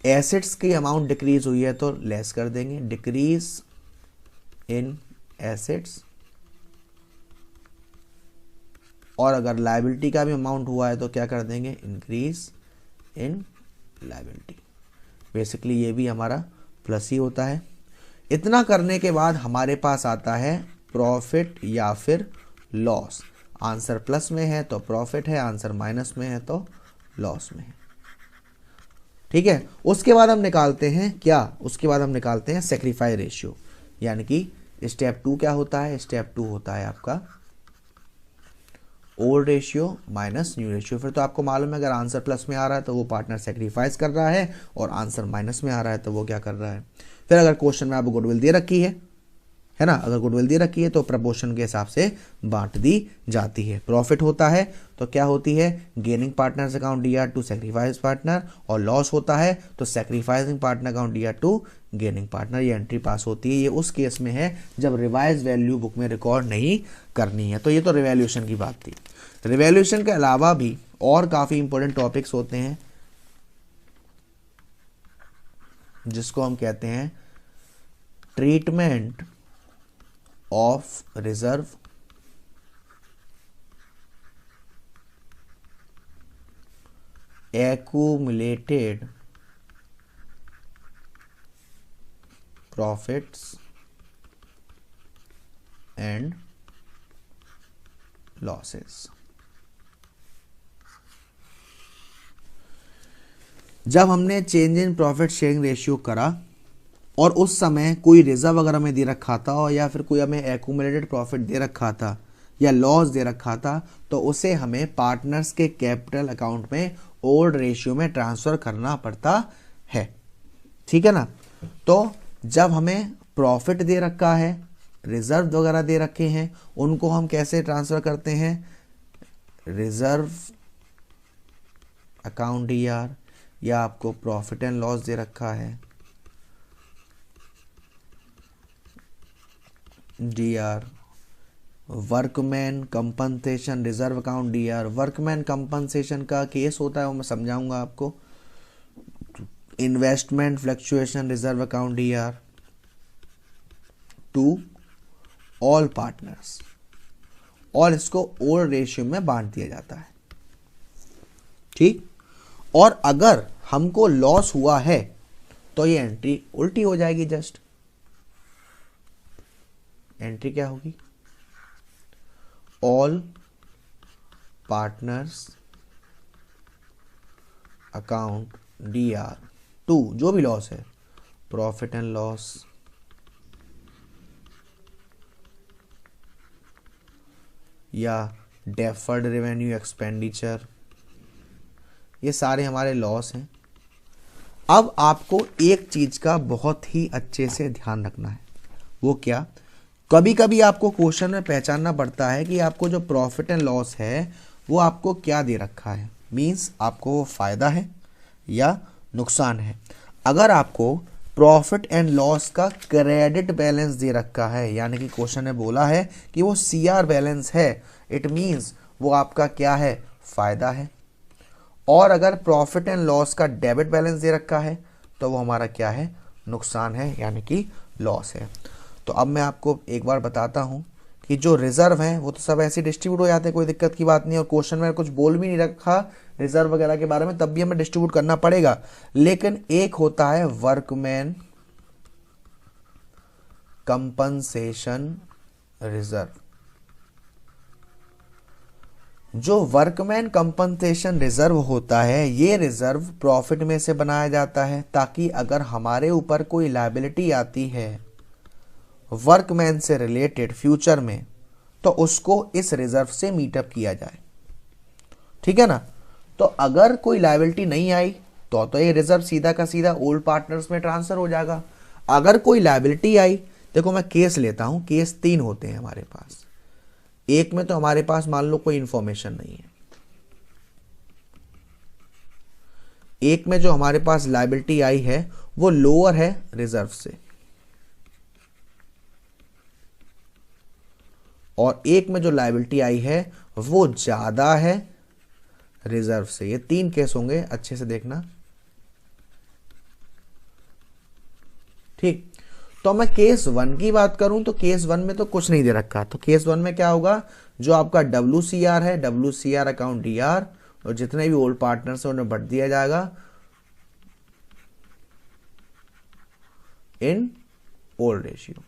एसेट्स की अमाउंट डिक्रीज हुई है तो लेस कर देंगे, डिक्रीज इन एसेट्स। और अगर लायबिलिटी का भी अमाउंट हुआ है तो क्या कर देंगे, इंक्रीज इन लायबिलिटी। बेसिकली ये भी हमारा प्लस ही होता है। इतना करने के बाद हमारे पास आता है प्रॉफिट या फिर लॉस। आंसर प्लस में है तो प्रॉफिट है, आंसर माइनस में है तो लॉस में है। ठीक है, उसके बाद हम निकालते हैं क्या, उसके बाद हम निकालते हैं सेक्रीफाइस रेशियो। यानी कि स्टेप 2 क्या होता है, स्टेप 2 होता है आपका old ratio minus new ratio. फिर तो आपको मालूम है अगर आंसर प्लस में आ रहा है तो वो पार्टनर सेक्रीफाइस कर रहा है, और आंसर माइनस में आ रहा है तो वो क्या कर रहा है। फिर अगर क्वेश्चन में आपको गुडविल दे रखी है ना, अगर गुडविल दे रखी है तो प्रपोर्शन के हिसाब से बांट दी जाती है। प्रॉफिट होता है तो क्या होती है, gaining partners account DR to sacrifice partner, और लॉस होता है तो sacrificing partner account DR to gaining partner. ये एंट्री पास होती है। ये उस केस में है जब रिवाइज वैल्यू बुक में रिकॉर्ड नहीं करनी है। तो ये तो रिवैल्यूएशन की बात थी। रिवैल्यूएशन के अलावा भी और काफ़ी इंपॉर्टेंट टॉपिक्स होते हैं जिसको हम कहते हैं treatment of reserve, accumulated profits and losses। जब हमने change in profit sharing ratio करा और उस समय कोई रिजर्व अगर हमें दे रखा था और या फिर कोई हमें एक्यूमुलेटेड प्रॉफिट दे रखा था या लॉस दे रखा था, तो उसे हमें पार्टनर्स के कैपिटल अकाउंट में ओल्ड रेशियो में ट्रांसफर करना पड़ता है। ठीक है ना। तो जब हमें प्रॉफिट दे रखा है, रिजर्व वगैरह दे रखे हैं, उनको हम कैसे ट्रांसफर करते हैं, रिजर्व अकाउंट डीआर, या आपको प्रॉफिट एंड लॉस दे रखा है DR, workman compensation reserve account DR. Workman compensation का केस होता है वो मैं समझाऊंगा आपको। Investment fluctuation reserve account DR to all partners, और इसको ओल्ड रेशियो में बांट दिया जाता है। ठीक। और अगर हमको लॉस हुआ है तो ये एंट्री उल्टी हो जाएगी। जस्ट एंट्री क्या होगी, all partners account DR to, जो भी लॉस है, प्रॉफिट एंड लॉस, या डेफर्ड रेवेन्यू एक्सपेंडिचर, ये सारे हमारे लॉस हैं। अब आपको एक चीज का बहुत ही अच्छे से ध्यान रखना है। वो क्या, कभी कभी आपको क्वेश्चन में पहचानना पड़ता है कि आपको जो प्रॉफिट एंड लॉस है वो आपको क्या दे रखा है, मींस आपको वो फायदा है या नुकसान है। अगर आपको प्रॉफिट एंड लॉस का क्रेडिट बैलेंस दे रखा है, यानी कि क्वेश्चन ने बोला है कि वो सीआर बैलेंस है, इट मींस वो आपका क्या है, फायदा है। और अगर प्रॉफिट एंड लॉस का डेबिट बैलेंस दे रखा है तो वो हमारा क्या है, नुकसान है, यानी कि लॉस है। तो अब मैं आपको एक बार बताता हूं कि जो रिजर्व हैं वो तो सब ऐसे डिस्ट्रीब्यूट हो जाते हैं, कोई दिक्कत की बात नहीं। और क्वेश्चन में कुछ बोल भी नहीं रखा रिजर्व वगैरह के बारे में, तब भी हमें डिस्ट्रीब्यूट करना पड़ेगा। लेकिन एक होता है वर्कमैन कंपनसेशन रिजर्व। जो वर्कमैन कंपनसेशन रिजर्व होता है, ये रिजर्व प्रॉफिट में से बनाया जाता है ताकि अगर हमारे ऊपर कोई लायबिलिटी आती है वर्कमैन से रिलेटेड फ्यूचर में, तो उसको इस रिजर्व से मीटअप किया जाए। ठीक है ना। तो अगर कोई लायबिलिटी नहीं आई तो ये रिजर्व सीधा का सीधा ओल्ड पार्टनर्स में ट्रांसफर हो जाएगा। अगर कोई लायबिलिटी आई, देखो मैं केस लेता हूं, केस 3 होते हैं हमारे पास। एक में तो हमारे पास मान लो कोई इंफॉर्मेशन नहीं है, एक में जो हमारे पास लायबिलिटी आई है वो लोअर है रिजर्व से, और एक में जो लायबिलिटी आई है वो ज्यादा है रिजर्व से। ये 3 केस होंगे, अच्छे से देखना। ठीक। तो मैं केस 1 की बात करूं तो केस 1 में तो कुछ नहीं दे रखा। तो केस 1 में क्या होगा, जो आपका WCR है, WCR अकाउंट DR, और जितने भी ओल्ड पार्टनर्स हैं उन्हें बढ़ दिया जाएगा इन ओल्ड रेशियो।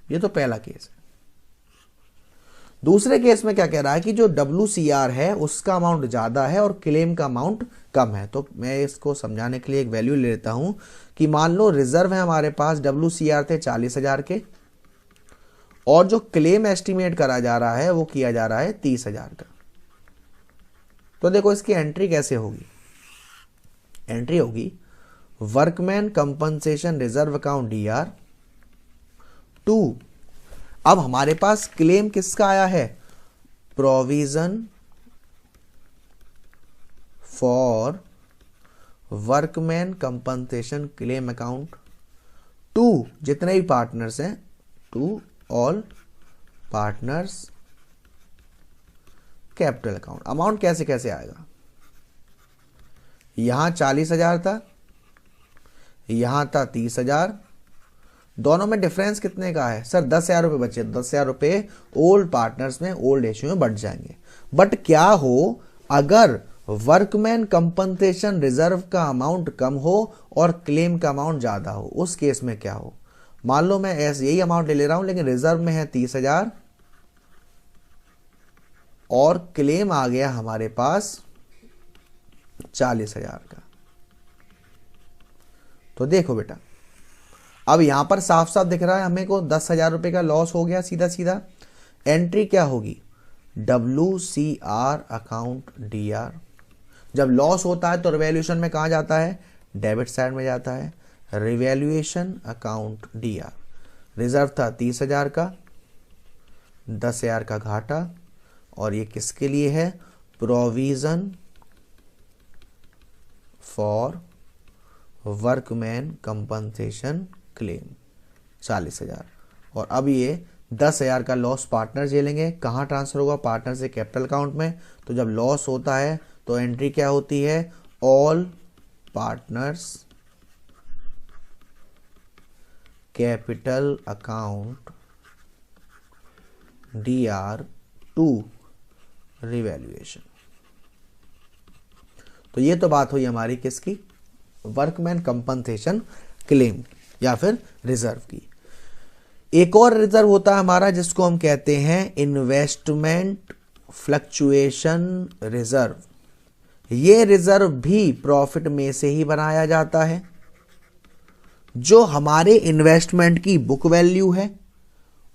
ये तो पहला केस है। दूसरे केस में क्या कह रहा है कि जो WCR है उसका अमाउंट ज्यादा है और क्लेम का अमाउंट कम है। तो मैं इसको समझाने के लिए एक वैल्यू ले लेता हूं कि मान लो रिजर्व है हमारे पास, WCR थे 40,000 के, और जो क्लेम एस्टिमेट करा जा रहा है वो किया जा रहा है 30,000 का। तो देखो इसकी एंट्री कैसे होगी, एंट्री होगी workman compensation reserve account DR to, अब हमारे पास क्लेम किसका आया है, provision for workman compensation claim account to जितने भी पार्टनर्स हैं, to all partners capital account. Amount कैसे कैसे आएगा, यहां 40,000 था, यहां था 30,000, दोनों में डिफरेंस कितने का है सर, 10,000 रुपए बचे। 10,000 रुपए ओल्ड पार्टनर्स में ओल्ड रेशियो में बढ़ जाएंगे। बट क्या हो अगर वर्कमैन कंपनसेशन रिजर्व का अमाउंट कम हो और क्लेम का अमाउंट ज्यादा हो, उस केस में क्या हो, मान लो मैं ऐसे यही अमाउंट ले रहा हूं लेकिन रिजर्व में है 30,000 और क्लेम आ गया हमारे पास 40,000 का। तो देखो बेटा, अब यहां पर साफ साफ दिख रहा है हमें को 10,000 रुपए का लॉस हो गया सीधा सीधा। एंट्री क्या होगी, WCR अकाउंट DR। जब लॉस होता है तो रिवैल्यूएशन में कहाँ जाता है, डेबिट साइड में जाता है, रिवैल्यूएशन अकाउंट DR। रिजर्व था 30,000 का, 10,000 का घाटा, और ये किसके लिए है, provision for workman compensation claim 40,000। और अब ये 10,000 का लॉस पार्टनर झेलेंगे। कहाँ ट्रांसफर होगा, पार्टनर से कैपिटल अकाउंट में। तो जब लॉस होता है तो एंट्री क्या होती है, all partners capital account DR to revaluation. तो ये तो बात हुई हमारी किसकी, वर्कमैन कंपनसेशन क्लेम या फिर रिजर्व की। एक और रिजर्व होता है हमारा जिसको हम कहते हैं इन्वेस्टमेंट फ्लक्चुएशन रिजर्व। ये रिजर्व भी प्रॉफिट में से ही बनाया जाता है। जो हमारे इन्वेस्टमेंट की बुक वैल्यू है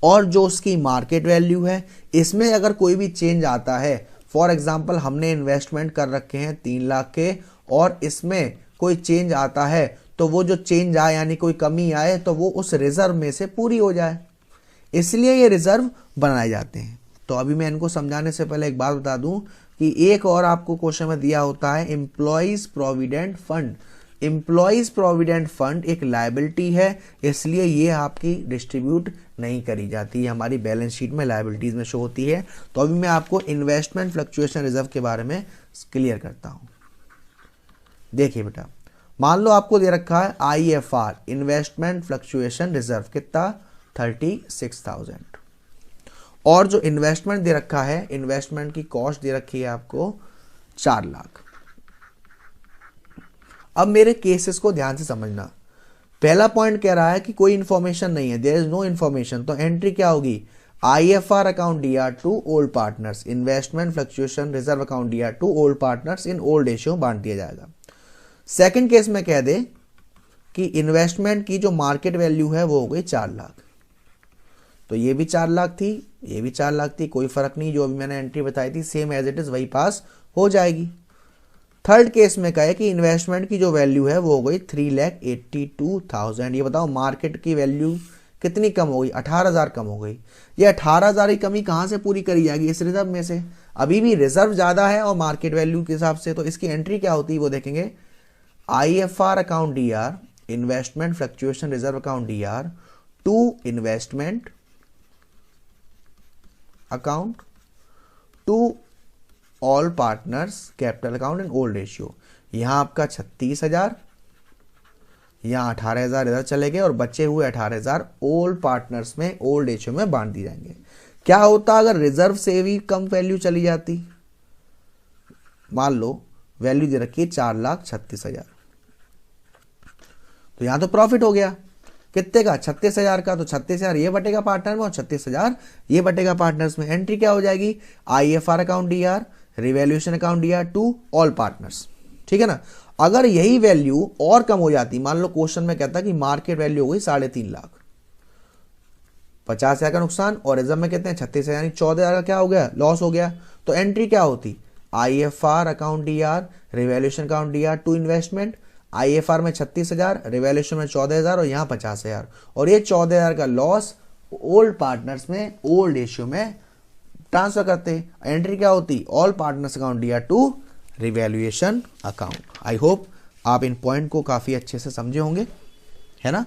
और जो उसकी मार्केट वैल्यू है, इसमें अगर कोई भी चेंज आता है, फॉर एग्जांपल हमने इन्वेस्टमेंट कर रखे हैं 3 लाख के और इसमें कोई चेंज आता है, तो वो जो चेंज आए यानी कोई कमी आए तो वो उस रिजर्व में से पूरी हो जाए, इसलिए ये रिजर्व बनाए जाते हैं। तो अभी मैं इनको समझाने से पहले एक बात बता दूं कि एक और आपको क्वेश्चन में दिया होता है employees provident fund. Employees provident fund एक लायबिलिटी है, इसलिए ये आपकी डिस्ट्रीब्यूट नहीं करी जाती, हमारी बैलेंस शीट में लायबिलिटीज में शो होती है। तो अभी मैं आपको इन्वेस्टमेंट फ्लक्चुएशन रिजर्व के बारे में क्लियर करता हूं। देखिए बेटा, मान लो आपको दे रखा है IFR इन्वेस्टमेंट फ्लक्चुएशन रिजर्व कितना, 36,000, और जो इन्वेस्टमेंट दे रखा है, इन्वेस्टमेंट की कॉस्ट दे रखी है आपको 4 लाख। अब मेरे केसेस को ध्यान से समझना। पहला पॉइंट कह रहा है कि कोई इंफॉर्मेशन नहीं है, देयर इज नो इंफॉर्मेशन, तो एंट्री क्या होगी, IFR account DR to old partners, investment fluctuation reserve account DR to old partners in old ratio बांट दिया जाएगा। सेकंड केस में कह दे कि इन्वेस्टमेंट की जो मार्केट वैल्यू है वो हो गई 4 लाख, तो ये भी 4 लाख थी, ये भी 4 लाख थी, कोई फर्क नहीं, जो अभी मैंने एंट्री बताई थी सेम एज इट इज वही पास हो जाएगी। थर्ड केस में कहे कि इन्वेस्टमेंट की जो वैल्यू है वो हो गई 3,82,000। ये बताओ मार्केट की वैल्यू कितनी कम हो गई, 18,000 कम हो गई। ये 18,000 की कमी कहाँ से पूरी करी जाएगी, इस रिजर्व में से। अभी भी रिजर्व ज्यादा है और मार्केट वैल्यू के हिसाब से, तो इसकी एंट्री क्या होती है वो देखेंगे, IFR account DR investment fluctuation reserve account DR to investment account to all partners capital account and old ratio. यहां आपका 36,000, यहां 18,000 इधर चले गए और बचे हुए 18,000 ओल्ड पार्टनर्स में ओल्ड रेशियो में बांट दिए जाएंगे। क्या होता अगर रिजर्व से भी कम वैल्यू चली जाती, मान लो वैल्यू दे रखी है 4,36,000, तो यहां तो प्रॉफिट हो गया कितने का, 36,000 का, तो 36,000 ये बटेगा पार्टनर में और 36,000 ये बटेगा पार्टनर्स में। एंट्री क्या हो जाएगी, IFR account DR revaluation account DR to all partners, ठीक है ना। अगर यही वैल्यू और कम हो जाती, मान लो क्वेश्चन में कहता कि मार्केट वैल्यू हो गई 3.5 लाख, 50,000 का नुकसान, और रिजर्व में कितने 36,000 यानी 14,000 का क्या हो गया, लॉस हो गया, तो एंट्री क्या होती, IFR account DR revaluation account DR to investment, IFR में 36,000, रिवैल्यूएशन में 14,000 और यहाँ 50,000, और ये 14,000 का लॉस ओल्ड पार्टनर्स में ओल्ड रेशियो में ट्रांसफर करते। एंट्री क्या होती, all partners account DR to revaluation account. I hope आप इन पॉइंट को काफी अच्छे से समझे होंगे, है ना।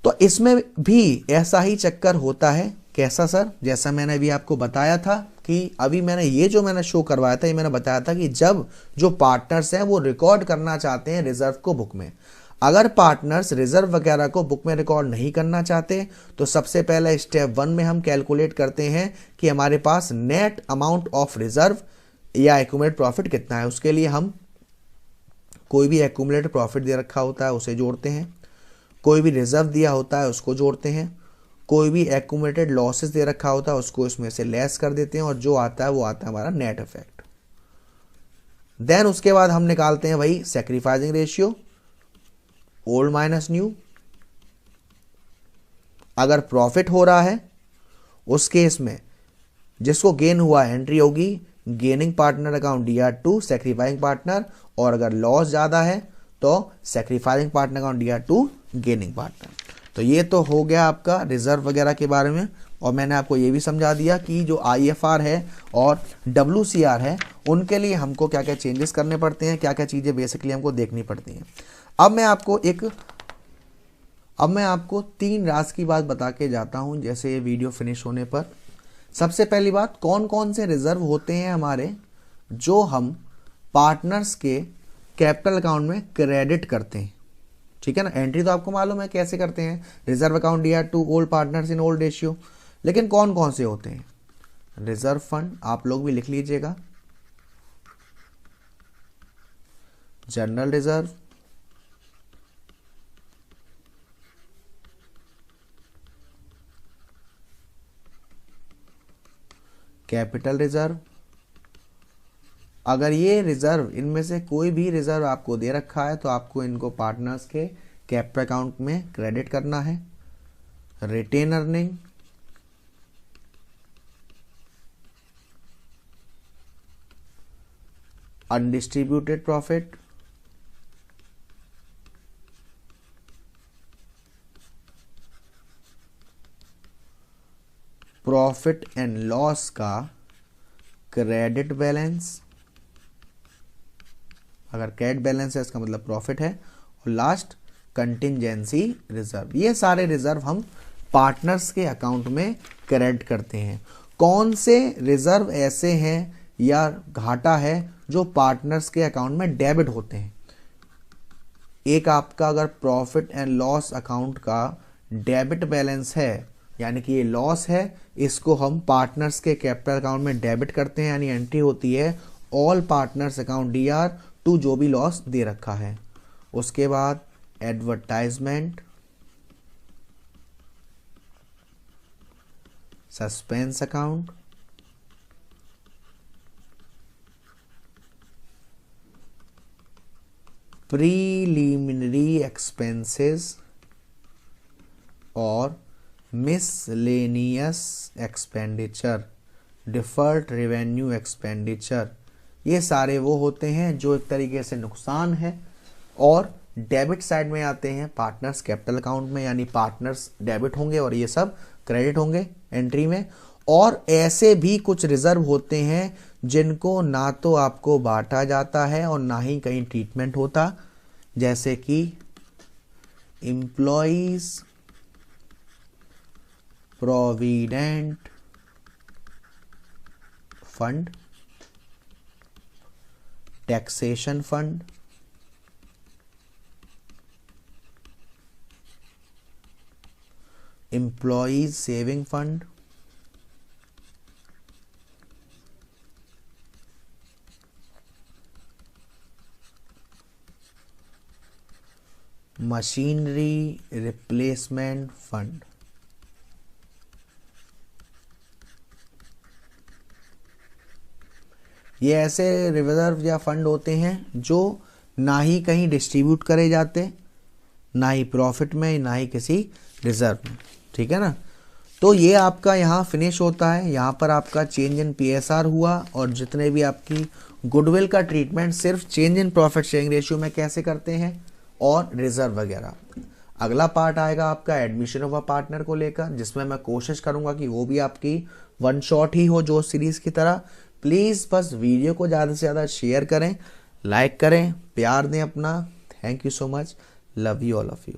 तो इसमें भी ऐसा ही चक्कर होता है, कैसा सर, जैसा मैंने अभी आपको बताया था कि अभी मैंने ये जो मैंने शो करवाया था, ये मैंने बताया था कि जब जो पार्टनर्स हैं वो रिकॉर्ड करना चाहते हैं रिजर्व को बुक में, अगर पार्टनर्स रिजर्व वगैरह को बुक में रिकॉर्ड नहीं करना चाहते तो सबसे पहले स्टेप 1 में हम कैलकुलेट करते हैं कि हमारे पास नेट अमाउंट ऑफ रिजर्व या एक्यूमुलेटेड प्रॉफिट कितना है। उसके लिए हम कोई भी एक्यूमुलेटेड प्रॉफिट दे रखा होता है उसे जोड़ते हैं, कोई भी रिजर्व दिया होता है उसको जोड़ते हैं, कोई भी एक्यूमुलेटेड लॉसेस दे रखा होता है उसको इसमें से लेस कर देते हैं, और जो आता है वो आता है हमारा नेट इफेक्ट। देन उसके बाद हम निकालते हैं वही sacrificing ratio, old minus new. अगर प्रॉफिट हो रहा है उस केस में जिसको गेन हुआ है एंट्री होगी gaining partner account DR2 sacrificing partner, और अगर लॉस ज़्यादा है तो sacrificing partner account DR2 gaining partner. तो ये तो हो गया आपका रिजर्व वगैरह के बारे में, और मैंने आपको ये भी समझा दिया कि जो IFR है और WCR है उनके लिए हमको क्या क्या चेंजेस करने पड़ते हैं, क्या क्या चीज़ें बेसिकली हमको देखनी पड़ती हैं। अब मैं आपको 3 राज की बात बता के जाता हूं जैसे ये वीडियो फिनिश होने पर। सबसे पहली बात, कौन कौन से रिजर्व होते हैं हमारे जो हम पार्टनर्स के कैपिटल अकाउंट में क्रेडिट करते हैं, ठीक है ना। एंट्री तो आपको मालूम है कैसे करते हैं, reserve account DR2 old partners in old ratio, लेकिन कौन कौन से होते हैं। रिजर्व फंड आप लोग भी लिख लीजिएगा, जनरल रिजर्व, कैपिटल रिजर्व। अगर ये रिजर्व, इनमें से कोई भी रिजर्व आपको दे रखा है तो आपको इनको पार्टनर्स के कैपिटल अकाउंट में क्रेडिट करना है। Retain earning, undistributed profit, profit and loss का क्रेडिट बैलेंस, अगर क्रेडिट बैलेंस है इसका मतलब प्रॉफिट है, और लास्ट कंटिंजेंसी रिजर्व। ये सारे रिजर्व हम पार्टनर्स के अकाउंट में क्रेडिट करते हैं। कौन से रिजर्व ऐसे हैं या घाटा है जो पार्टनर्स के अकाउंट में डेबिट होते हैं। एक आपका अगर प्रॉफिट एंड लॉस अकाउंट का डेबिट बैलेंस है, यानी कि ये लॉस है, इसको हम पार्टनर्स के कैपिटल अकाउंट में डेबिट करते हैं, यानी एंट्री होती है ऑल पार्टनर्स अकाउंट DR2 जो भी लॉस दे रखा है। उसके बाद advertisement, suspense account, preliminary expenses और miscellaneous expenditure, deferred revenue expenditure. ये सारे वो होते हैं जो एक तरीके से नुकसान है और डेबिट साइड में आते हैं पार्टनर्स कैपिटल अकाउंट में, यानी पार्टनर्स डेबिट होंगे और ये सब क्रेडिट होंगे एंट्री में। और ऐसे भी कुछ रिजर्व होते हैं जिनको ना तो आपको बांटा जाता है और ना ही कहीं ट्रीटमेंट होता, जैसे कि employees provident fund, taxation fund, employees saving fund, machinery replacement fund. ये ऐसे रिजर्व या फंड होते हैं जो ना ही कहीं डिस्ट्रीब्यूट करे जाते, ना ही प्रॉफिट में, ना ही किसी रिजर्व में, ठीक है ना। तो ये आपका यहाँ फिनिश होता है। यहाँ पर आपका चेंज इन PSR हुआ और जितने भी आपकी गुडविल का ट्रीटमेंट सिर्फ change in profit sharing ratio में कैसे करते हैं और रिजर्व वगैरह। अगला पार्ट आएगा आपका एडमिशन ऑफ अ पार्टनर को लेकर, जिसमें मैं कोशिश करूंगा कि वो भी आपकी वन शॉट ही हो जो सीरीज की तरह। प्लीज़ बस वीडियो को ज़्यादा से ज़्यादा शेयर करें, लाइक करें, प्यार दें अपना। Thank you so much, love you all of you.